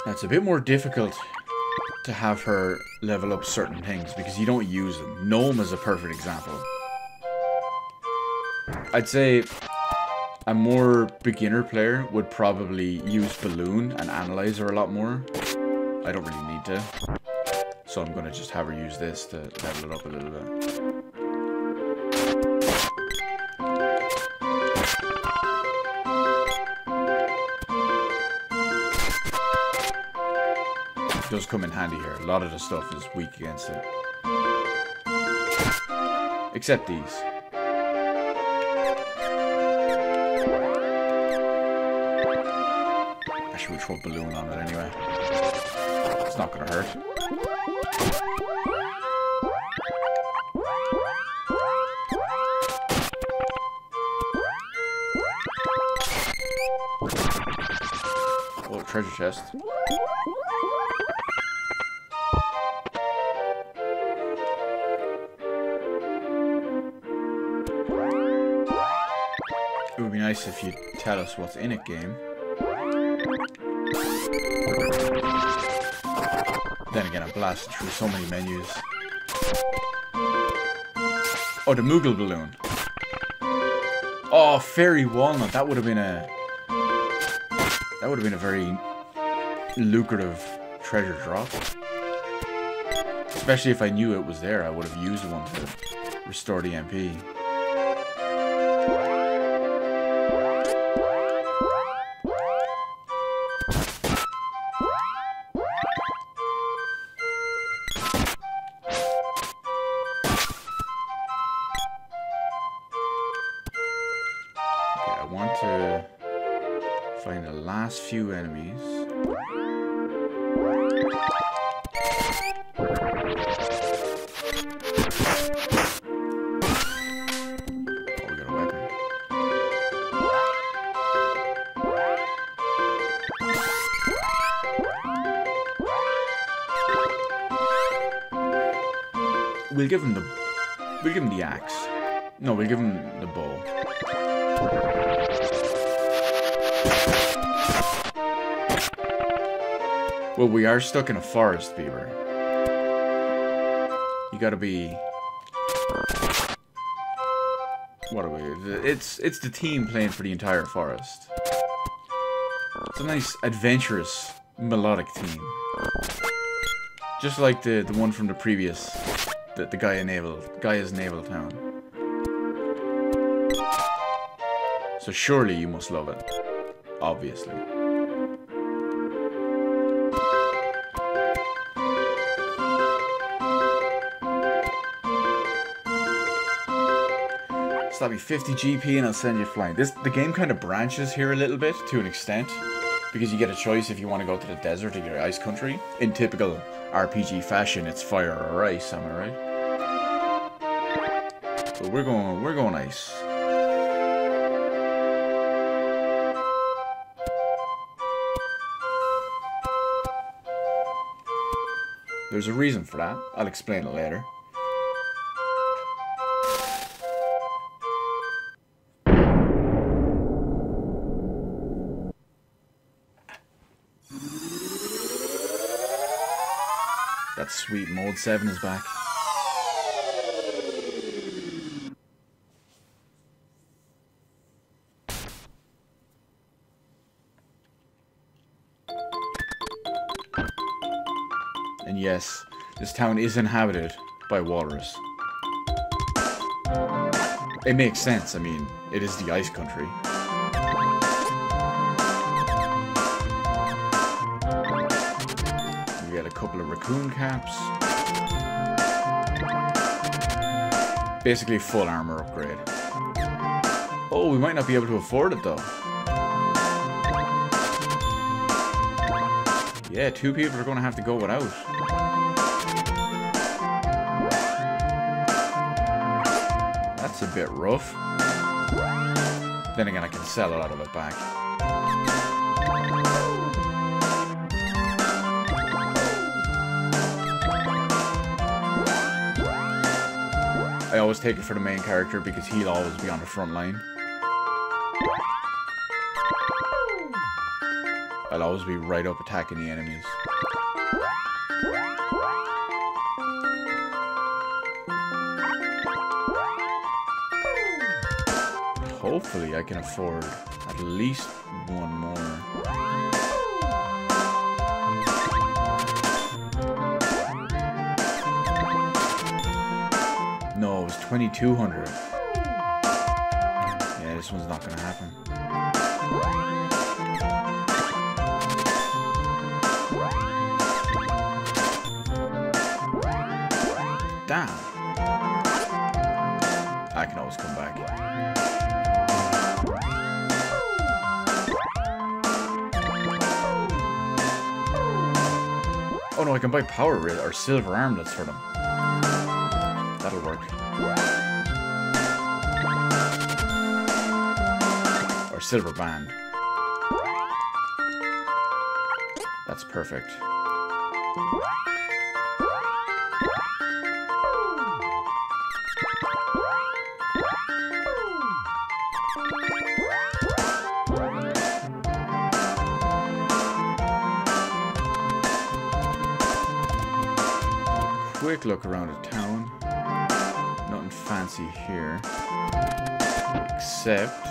It's a bit more difficult to have her level up certain things because you don't use them. Gnome is a perfect example. I'd say a more beginner player would probably use Balloon and Analyzer a lot more. I don't really need to. So I'm going to just have her use this to level it up a little bit. It does come in handy here. A lot of the stuff is weak against it. Except these. Actually, we'll throw a balloon on it anyway. It's not going to hurt. Oh, treasure chest. It would be nice if you'd tell us what's in it, game. Then again, I'm blasted through so many menus. Oh, the Moogle balloon. Oh, fairy walnut. That would have been a very lucrative treasure drop. Especially if I knew it was there, I would have used one to restore the MP. I want to find the last few enemies. Oh, we got a weapon. We'll give him the axe. No, we'll give him the bow. Well, we are stuck in a forest, Beaver. You gotta be... What are we? It's the team playing for the entire forest. It's a nice, adventurous, melodic theme. Just like the one from the previous... The Gaia's Naval Town. So surely you must love it. Obviously. So that'll be 50 GP and I'll send you flying. The game kind of branches here a little bit to an extent. Because you get a choice if you want to go to the desert or your ice country. In typical RPG fashion, it's fire or ice, am I right? But we're going ice. There's a reason for that. I'll explain it later. That sweet Mode 7 is back. And yes, this town is inhabited by walrus. It makes sense, I mean, it is the ice country. We got a couple of raccoon caps. Basically full armor upgrade. Oh, we might not be able to afford it though. Yeah, 2 people are going to have to go without. That's a bit rough. Then again, I can sell a lot of it back. I always take it for the main character because he'll always be on the front line. I'll always be right up attacking the enemies. Hopefully I can afford at least one more. 2200. Yeah, this one's not gonna happen. Damn. I can always come back. Oh no, I can buy power rid or silver armlets for them. That'll work. Or silver band. That's perfect. Quick look around the town. Nothing fancy here. Except...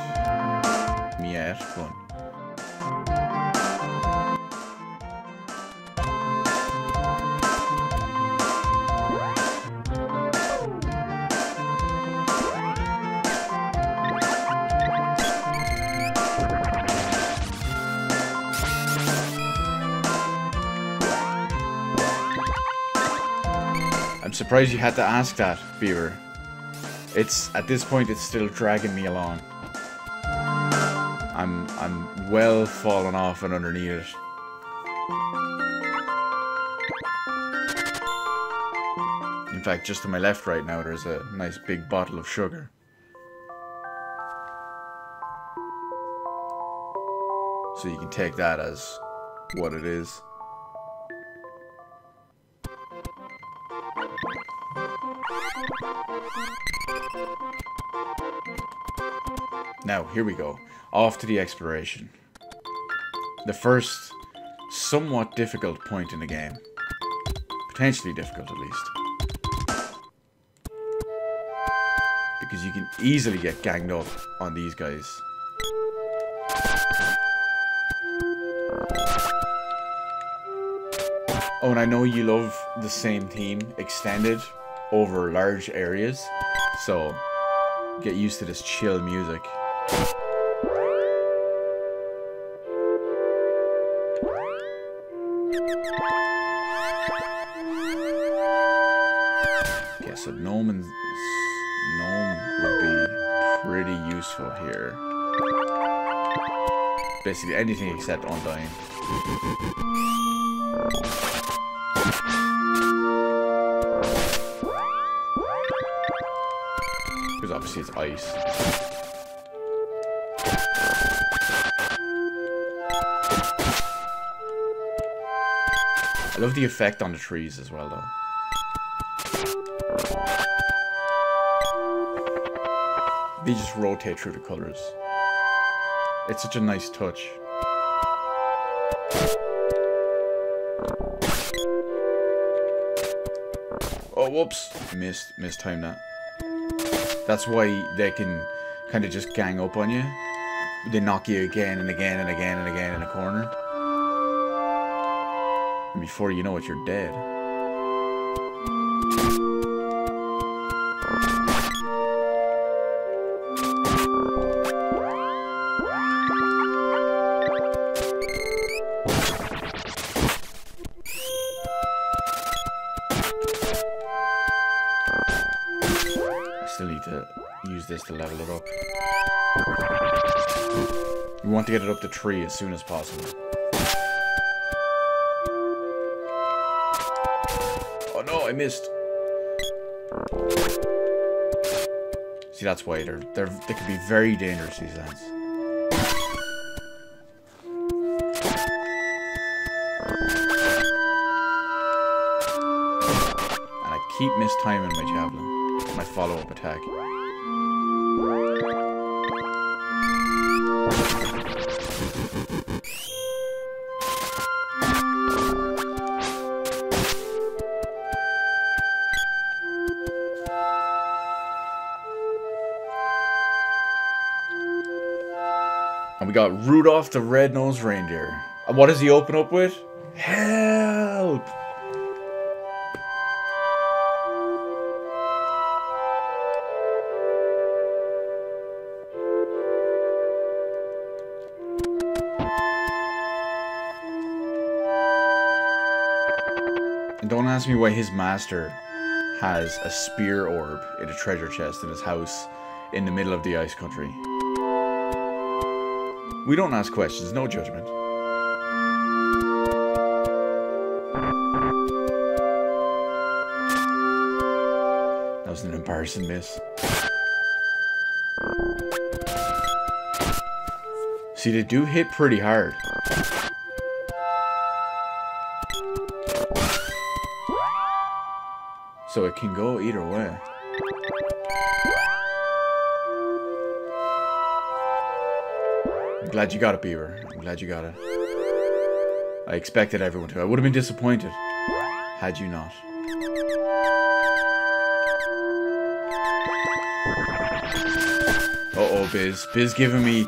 Miette. Go on. I'm surprised you had to ask that, Beaver. It's at this point it's still dragging me along. I'm well fallen off and underneath it. In fact, just to my left right now there's a nice big bottle of sugar. So you can take that as what it is. Now, here we go. Off to the exploration. The first, somewhat difficult point in the game. Potentially difficult, at least. Because you can easily get ganged up on these guys. Oh, and I know you love the same theme extended over large areas. So, get used to this chill music. Okay, so gnome would be pretty useful here. Basically anything except Undying. Because obviously it's ice. I love the effect on the trees as well, though. They just rotate through the colors. It's such a nice touch. Oh, whoops. Mistimed that. That's why they can kind of just gang up on you. They knock you again and again and again and again in a corner. And before you know it, you're dead. This to level it up. We want to get it up the tree as soon as possible. Oh no, I missed. See, that's why they can be very dangerous, these ants. And I keep mistiming my javelin, my follow-up attack. And we got Rudolph the Red-Nosed Reindeer. And what does he open up with? Help! And don't ask me why his master has a spear orb in a treasure chest in his house in the middle of the ice country. We don't ask questions, no judgment. That was an embarrassing miss. See, they do hit pretty hard. So it can go either way. I'm glad you got it, Beaver. I'm glad you got it. I expected everyone to. I would have been disappointed had you not. Uh-oh, Biz. Biz giving me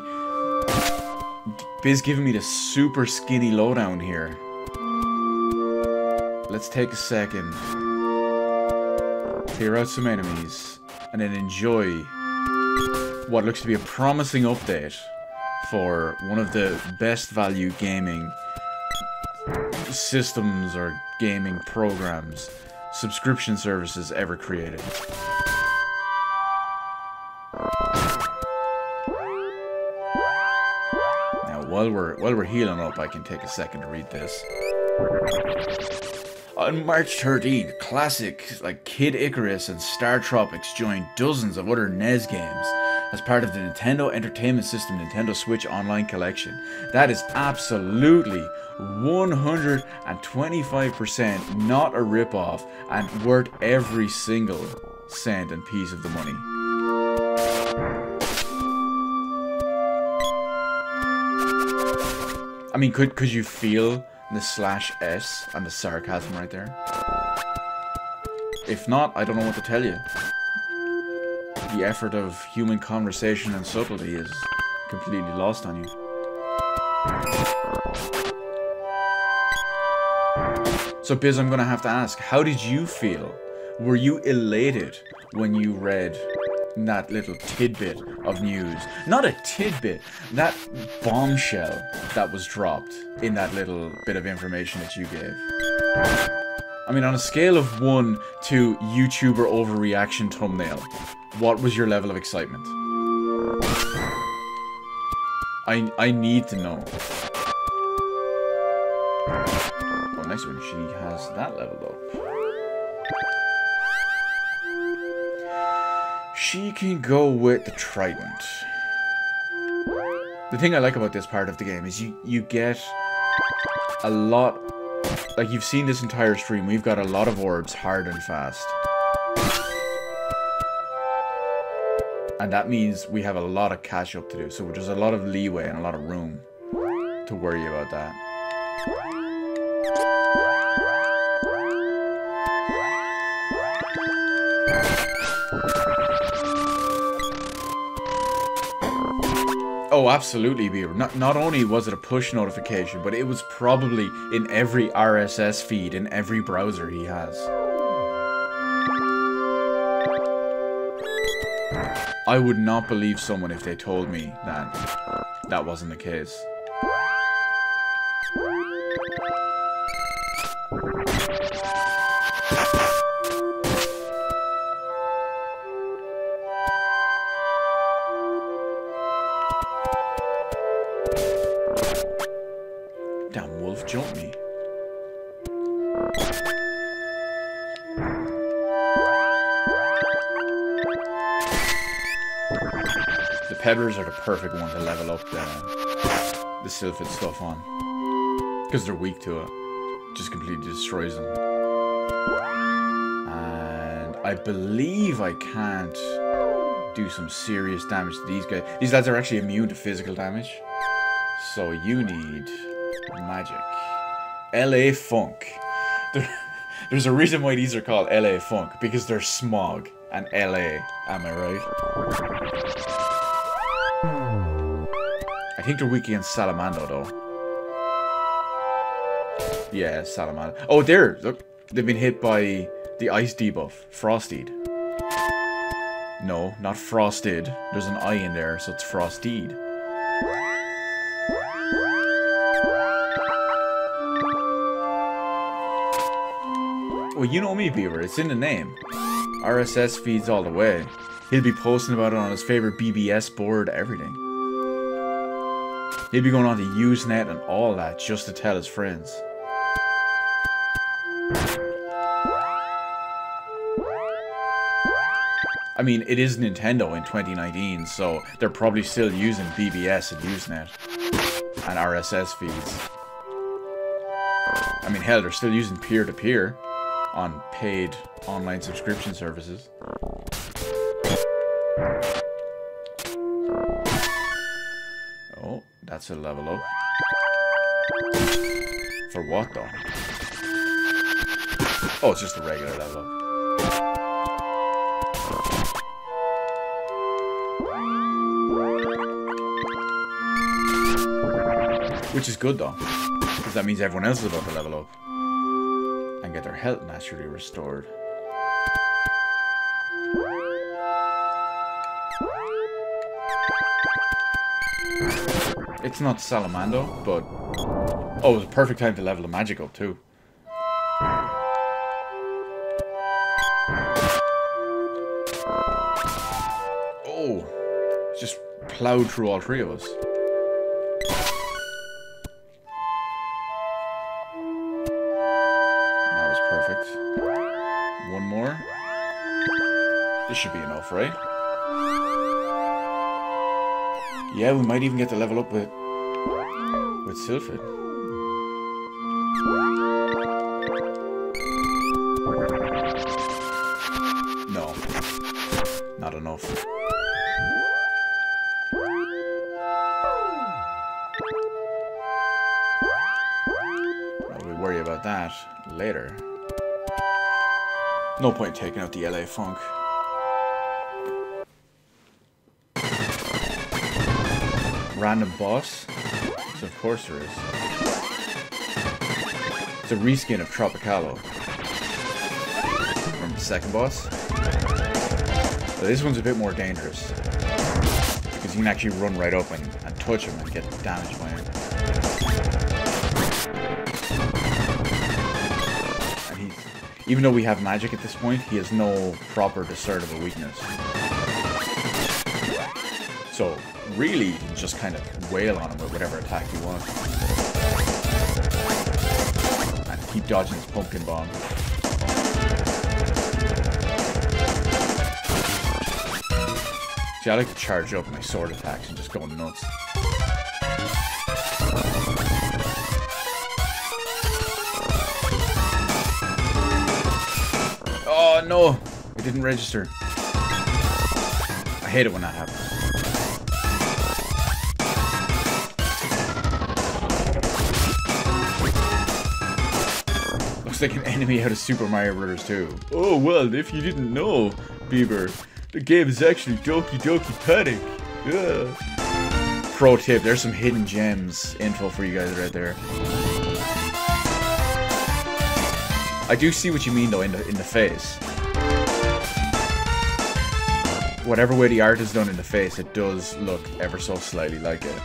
the super skinny lowdown here. Let's take a second. Clear out some enemies. And then enjoy what looks to be a promising update for one of the best value gaming systems or gaming programs, subscription services ever created. Now, while we're healing up, I can take a second to read this. On March 13th, classics like Kid Icarus and Star Tropics joined dozens of other NES games as part of the Nintendo Entertainment System Nintendo Switch Online Collection. That is absolutely 125% not a rip-off and worth every single cent and piece of the money. I mean, could you feel the /S and the sarcasm right there? If not, I don't know what to tell you. The effort of human conversation and subtlety is completely lost on you. So Biz, I'm gonna have to ask, how did you feel? Were you elated when you read that little tidbit of news? Not a tidbit, that bombshell that was dropped in that little bit of information that you gave. I mean, on a scale of 1 to YouTuber overreaction thumbnail, what was your level of excitement? I need to know. Oh, nice one. She has that leveled up. She can go with the Trident. The thing I like about this part of the game is you get a lot, like you've seen this entire stream, we've got a lot of orbs hard and fast. And that means we have a lot of catch up to do, so there's a lot of leeway and a lot of room to worry about that. Oh, absolutely, Beaver. Not only was it a push notification, but it was probably in every RSS feed in every browser he has. I would not believe someone if they told me that that wasn't the case. Damn wolf jumped me. The peddlers are the perfect one to level up the Sylphid stuff on. Because they're weak to it. Just completely destroys them. And I believe I can't do some serious damage to these guys. These lads are actually immune to physical damage. So you need magic. LA Funk. There's a reason why these are called LA Funk. Because they're smog and LA. Am I right? I think they're weak against Salamando though. Yeah, Salamando. Oh, there! Look, they've been hit by the ice debuff. Frostied. No, not Frosted. There's an I in there, so it's Frostied. Well, you know me, Beaver. It's in the name. RSS feeds all the way. He'll be posting about it on his favorite BBS board, everything. He'll be going on to Usenet and all that just to tell his friends. I mean, it is Nintendo in 2019, so they're probably still using BBS and Usenet and RSS feeds. I mean, hell, they're still using peer-to-peer on paid online subscription services. Oh, that's a level up. For what, though? Oh, it's just a regular level up. Which is good, though, because that means everyone else is about to level up and get their health naturally restored. It's not Salamando, but... Oh, it was a perfect time to level the magic up, too. Oh! Just plowed through all three of us. That was perfect. One more. This should be enough, right? Yeah, we might even get to level up with Sylphid. No. Not enough. Well, we worry about that later. No point taking out the LA Funk. Random boss? So of course there is. It's a reskin of Tropicalo. From the second boss. But this one's a bit more dangerous. Because you can actually run right up and touch him and get damaged by him. And he's... Even though we have magic at this point, he has no proper discernible weakness. So, really, you can just kind of wail on him with whatever attack you want. And keep dodging his pumpkin bomb. See, I like to charge up my sword attacks and just go nuts. Oh no! It didn't register. I hate it when that happens. Looks like an enemy out of Super Mario Bros. 2. Oh well, if you didn't know, Beaver, the game is actually Doki Doki Panic. Yeah. Pro tip, there's some hidden gems info for you guys right there. I do see what you mean though in the face. Whatever way the art is done in the face, it does look ever so slightly like it.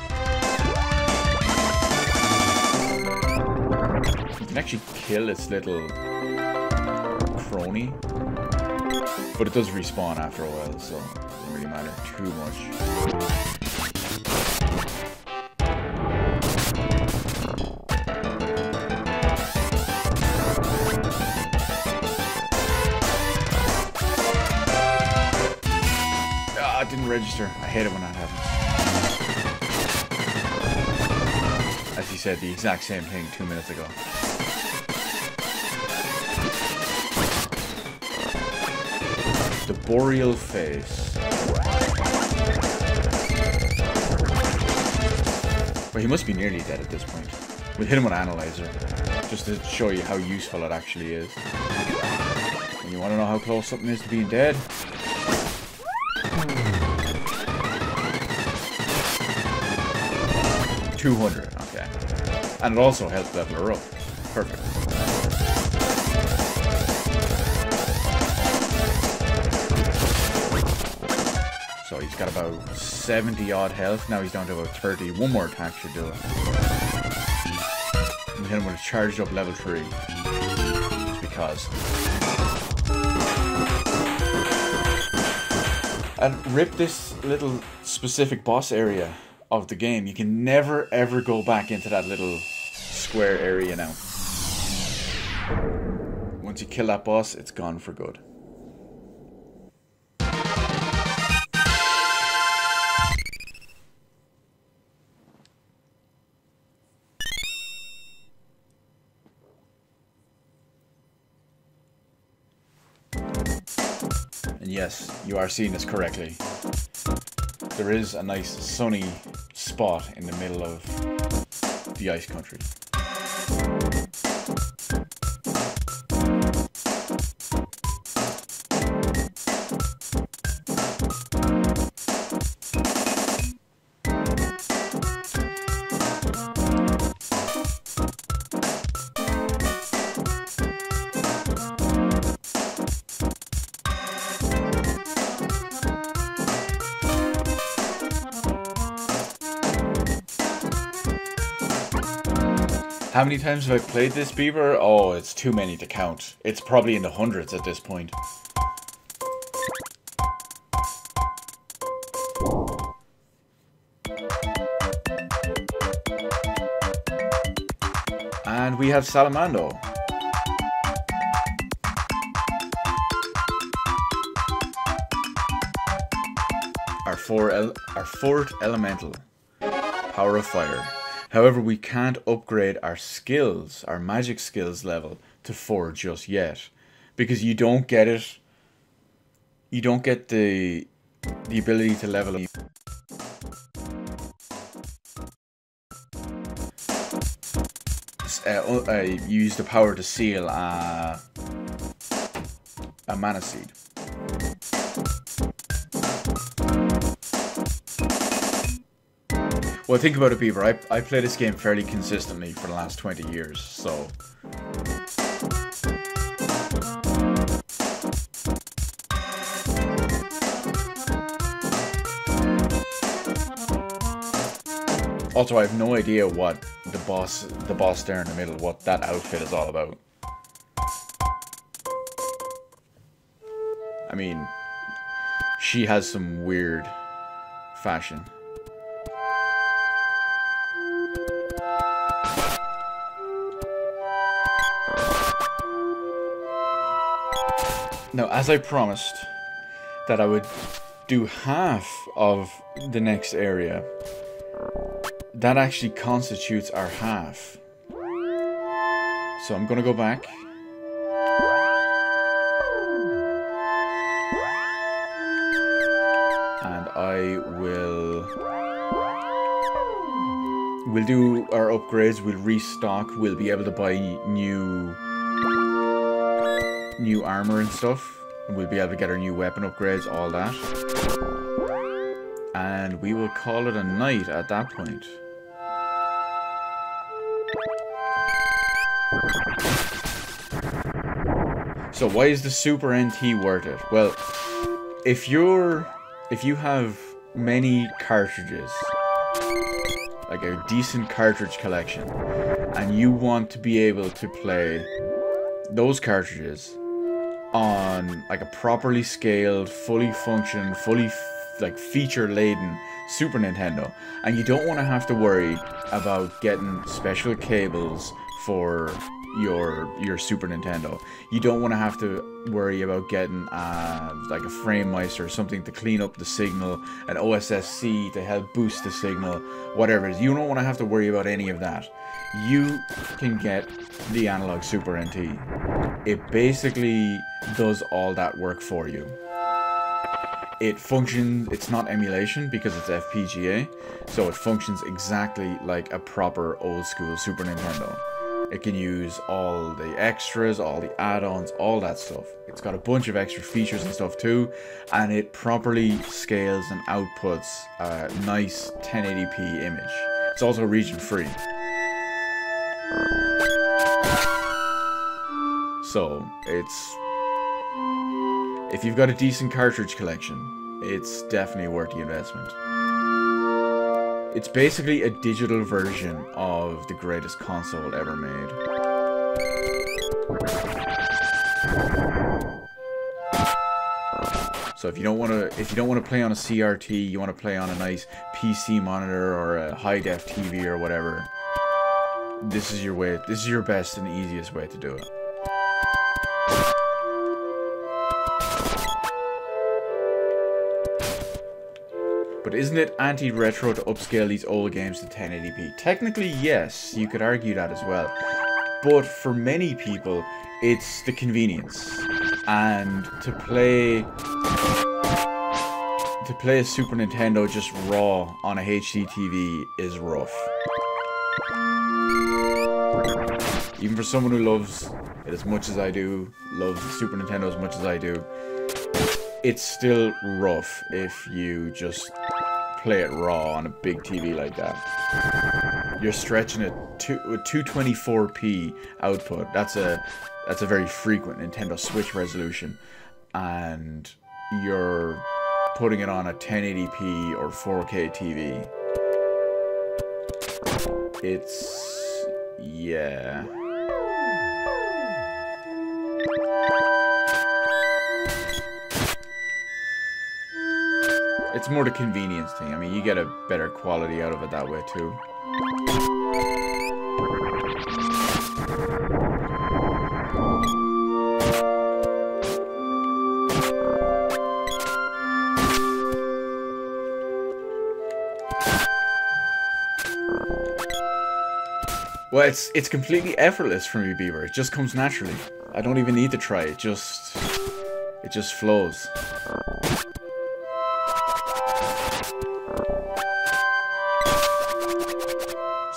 You can actually kill its little crony, but it does respawn after a while, so it doesn't really matter too much. Ah, it didn't register. I hate it when that happens. As he said the exact same thing 2 minutes ago. The Boreal Face. Well, he must be nearly dead at this point. We'll hit him with Analyzer, just to show you how useful it actually is. And you want to know how close something is to being dead? $200, okay. And it also helps level her up. Perfect. So he's got about 70 odd health. Now he's down to about 30. One more attack should do it. And hit him with a charged up level 3. Just because. And rip this little specific boss area of the game. You can never ever go back into that little square area now. Once you kill that boss, it's gone for good. And yes, you are seeing this correctly. There is a nice sunny spot in the middle of the ice country. How many times have I played this beaver? Oh, it's too many to count. It's probably in the hundreds at this point. And we have Salamando. Our fourth elemental. Power of Fire. However, we can't upgrade our skills, our magic skills level to 4 just yet. Because you don't get it. You don't get the ability to level up. Use the power to seal a mana seed. Well, think about it, Beaver. I play this game fairly consistently for the last 20 years, so... Also, I have no idea what the boss there in the middle, what that outfit is all about. I mean, she has some weird fashion. Now, as I promised that I would do half of the next area, that actually constitutes our half. So I'm gonna go back. And we'll do our upgrades, we'll restock, we'll be able to buy new armor and stuff, and we'll be able to get our new weapon upgrades, all that. And we will call it a night at that point. So why is the Super NT worth it? Well, if you have many cartridges, like a decent cartridge collection, and you want to be able to play those cartridges on like a properly scaled, fully functioning, like feature-laden Super Nintendo, and you don't want to have to worry about getting special cables for your Super Nintendo. You don't want to have to worry about getting like a frame meister or something to clean up the signal, an OSSC to help boost the signal, whatever it is. You don't want to have to worry about any of that. You can get the Analog Super NT. It basically does all that work for you. It functions, it's not emulation because it's FPGA, so it functions exactly like a proper old school Super Nintendo. It can use all the extras, all the add-ons, all that stuff. It's got a bunch of extra features and stuff too, and it properly scales and outputs a nice 1080p image. It's also region free. So, if you've got a decent cartridge collection, it's definitely worth the investment. It's basically a digital version of the greatest console ever made. So if you don't want to play on a CRT, you want to play on a nice PC monitor or a high def TV or whatever, this is your way. This is your best and easiest way to do it. But isn't it anti-retro to upscale these old games to 1080p? Technically, yes, you could argue that as well. But for many people, it's the convenience. And to play a Super Nintendo just raw on a HD TV is rough. Even for someone who loves it as much as I do, loves the Super Nintendo as much as I do, it's still rough if you just play it raw on a big TV like that. You're stretching it to a 224p output. That's a very frequent Nintendo Switch resolution, and you're putting it on a 1080p or 4K TV. It's, yeah. It's more the convenience thing. I mean, you get a better quality out of it that way too. Well, it's completely effortless for me, Beaver. It just comes naturally. I don't even need to try. It just flows.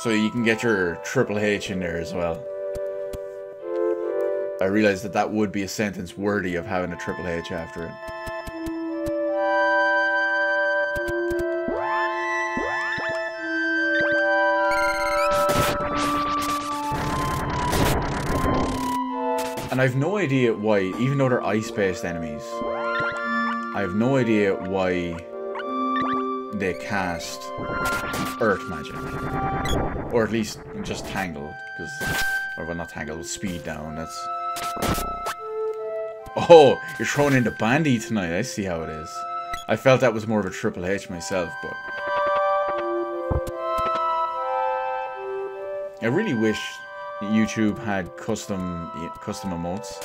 So you can get your Triple H in there as well. I realized that would be a sentence worthy of having a Triple H after it. And I've no idea why, even though they're ice-based enemies, I have no idea why they cast Earth magic. Or at least just Tangle, because, or well, not Tangle, Speed down, that's... Oh, you're throwing into Bandy tonight, I see how it is. I felt that was more of a Triple H myself, but... I really wish YouTube had custom emotes.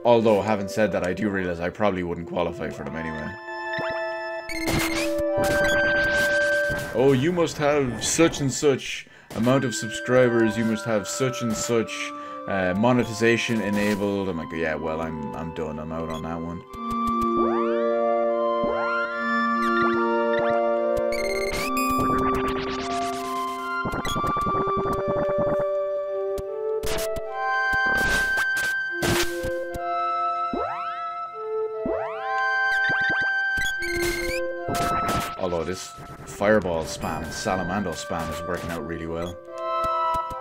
Although, having said that, I do realize I probably wouldn't qualify for them anyway. Oh, you must have such and such amount of subscribers, you must have such and such monetization enabled. I'm like, yeah, well, I'm done, I'm out on that one. Although this fireball spam, Salamando spam is working out really well.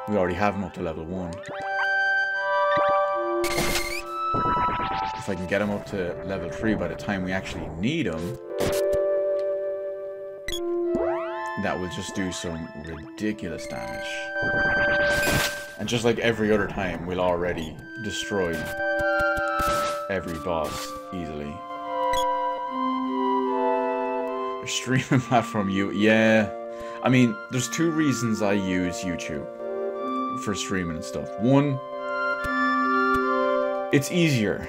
We already have him up to level 1. If I can get him up to level 3 by the time we actually need him, that will just do some ridiculous damage. And just like every other time, we'll already destroy every boss easily. Streaming platform, yeah. I mean, there's two reasons I use YouTube for streaming and stuff. One, it's easier.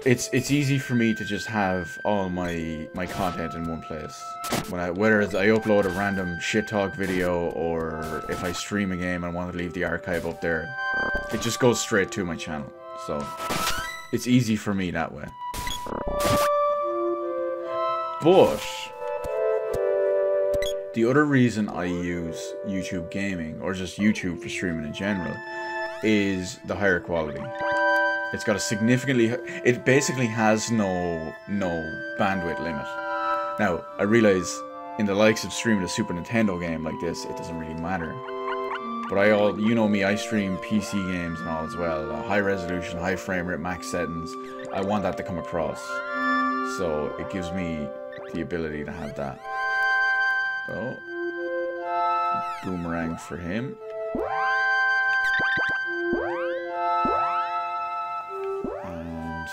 It's easy for me to just have all my content in one place. Whether I upload a random shit talk video or if I stream a game and want to leave the archive up there, it just goes straight to my channel. So it's easy for me that way. But the other reason I use YouTube Gaming, or just YouTube for streaming in general, is the higher quality. It's got a significantly... It basically has no bandwidth limit. Now, I realize in the likes of streaming a Super Nintendo game like this, it doesn't really matter. But you know me, I stream PC games and all as well. High resolution, high frame rate, max settings. I want that to come across. So it gives me the ability to have that. Oh, boomerang for him. And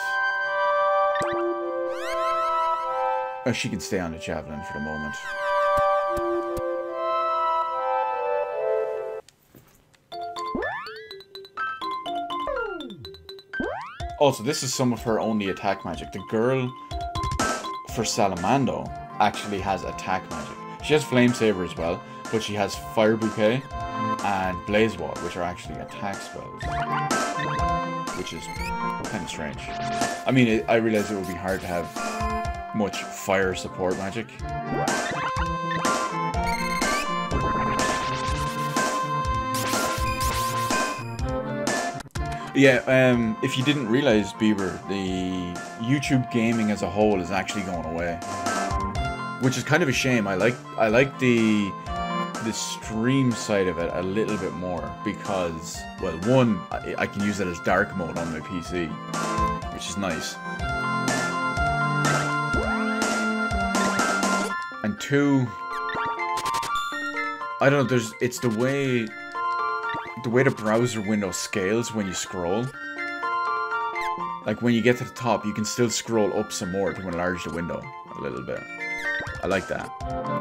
Oh, she can stay on the javelin for the moment. Also, this is some of her only attack magic. The girl for Salamando actually has attack magic. She has Flame Saber as well, but she has Fire Bouquet and Blaze Wall, which are actually attack spells. Which is kind of strange. I mean, I realize it would be hard to have much fire support magic. Yeah, if you didn't realize, Bieber, the YouTube gaming as a whole is actually going away, which is kind of a shame. I like the stream side of it a little bit more because, well, one, I can use it as dark mode on my PC, which is nice, and two, I don't know. It's the way the browser window scales when you scroll. Like when you get to the top, you can still scroll up some more to enlarge the window a little bit. I like that.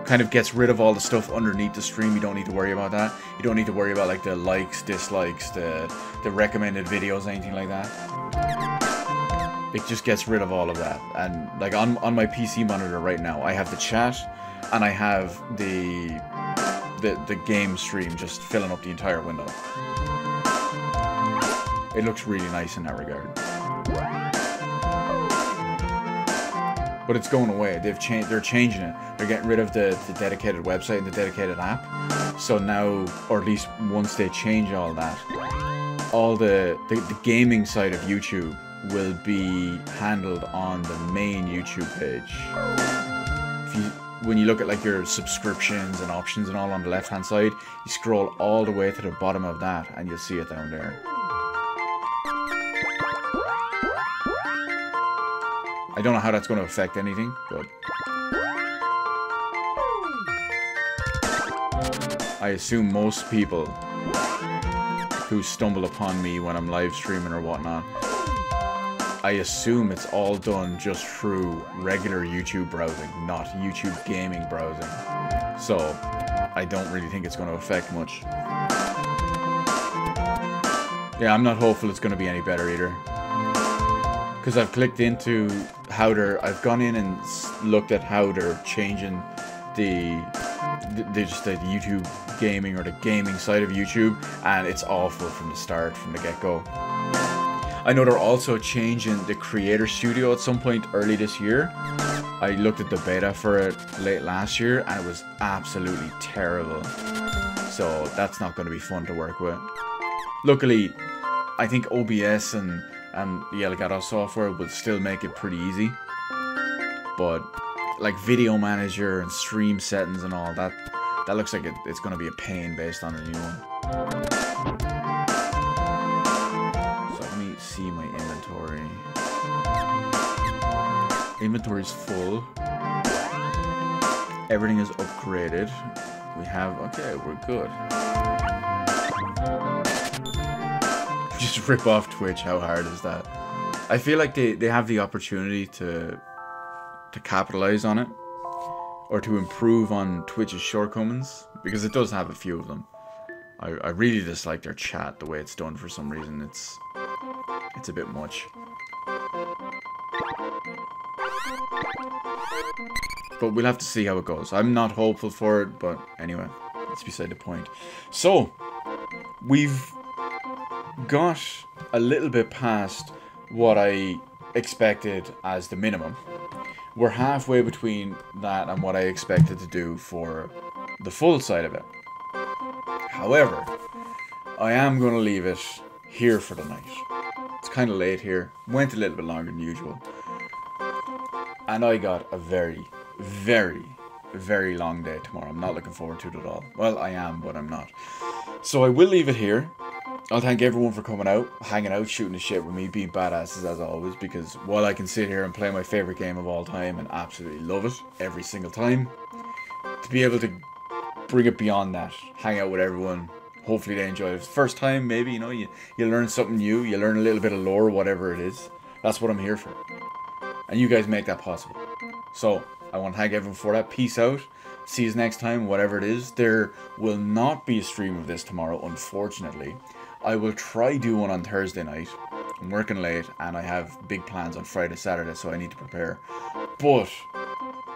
Kind of gets rid of all the stuff underneath the stream. You don't need to worry about that. You don't need to worry about like the likes, dislikes, the recommended videos, anything like that. It just gets rid of all of that. And like on my PC monitor right now, I have the chat and I have the game stream just filling up the entire window. It looks really nice in that regard. But it's going away. They're changing it. They're getting rid of the dedicated website and the dedicated app. So now, or at least once they change all that, all the gaming side of YouTube will be handled on the main YouTube page. When you look at like your subscriptions and options and all on the left hand side, you scroll all the way to the bottom of that and you'll see it down there. I don't know how that's going to affect anything, but I assume most people who stumble upon me when I'm live streaming or whatnot, I assume it's all done just through regular YouTube browsing, not YouTube gaming browsing. So I don't really think it's going to affect much. Yeah, I'm not hopeful it's going to be any better either. Because I've clicked into how I've gone in and looked at how they're changing just the YouTube gaming or the gaming side of YouTube, and it's awful from the start, from the get-go. I know they're also changing the Creator Studio at some point early this year. I looked at the beta for it late last year and it was absolutely terrible. So that's not going to be fun to work with. Luckily, I think OBS and the Elgato software will still make it pretty easy. But like Video Manager and stream settings and all that looks like it's going to be a pain based on the new one. See my inventory. Inventory's full. Everything is upgraded. We have, okay, we're good. Just rip off Twitch, how hard is that? I feel like they have the opportunity to capitalize on it, or to improve on Twitch's shortcomings, because it does have a few of them. I really dislike their chat, the way it's done for some reason. It's a bit much. But we'll have to see how it goes. I'm not hopeful for it, but anyway, that's beside the point. So, we've got a little bit past what I expected as the minimum. We're halfway between that and what I expected to do for the full side of it. However, I am going to leave it here for the night. It's kind of late here. Went a little bit longer than usual. And I got a very, very, very long day tomorrow. I'm not looking forward to it at all. Well, I am, but I'm not. So I will leave it here. I'll thank everyone for coming out, hanging out, shooting the shit with me, being badasses as always, because while I can sit here and play my favorite game of all time and absolutely love it every single time, to be able to bring it beyond that, hang out with everyone, hopefully they enjoy it. First time, maybe, you know, you learn something new, you learn a little bit of lore, whatever it is. That's what I'm here for. And you guys make that possible. So, I want to thank everyone for that. Peace out. See you next time, whatever it is. There will not be a stream of this tomorrow, unfortunately. I will try do one on Thursday night. I'm working late, and I have big plans on Friday, Saturday, so I need to prepare. But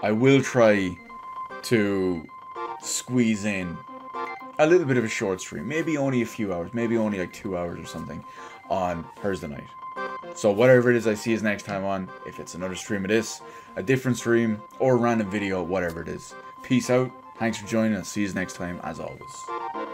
I will try to squeeze in a little bit of a short stream. Maybe only a few hours. Maybe only like 2 hours or something on Thursday night. So whatever it is I see you next time on, if it's another stream of this, a different stream, or a random video, whatever it is. Peace out. Thanks for joining us. See you next time, as always.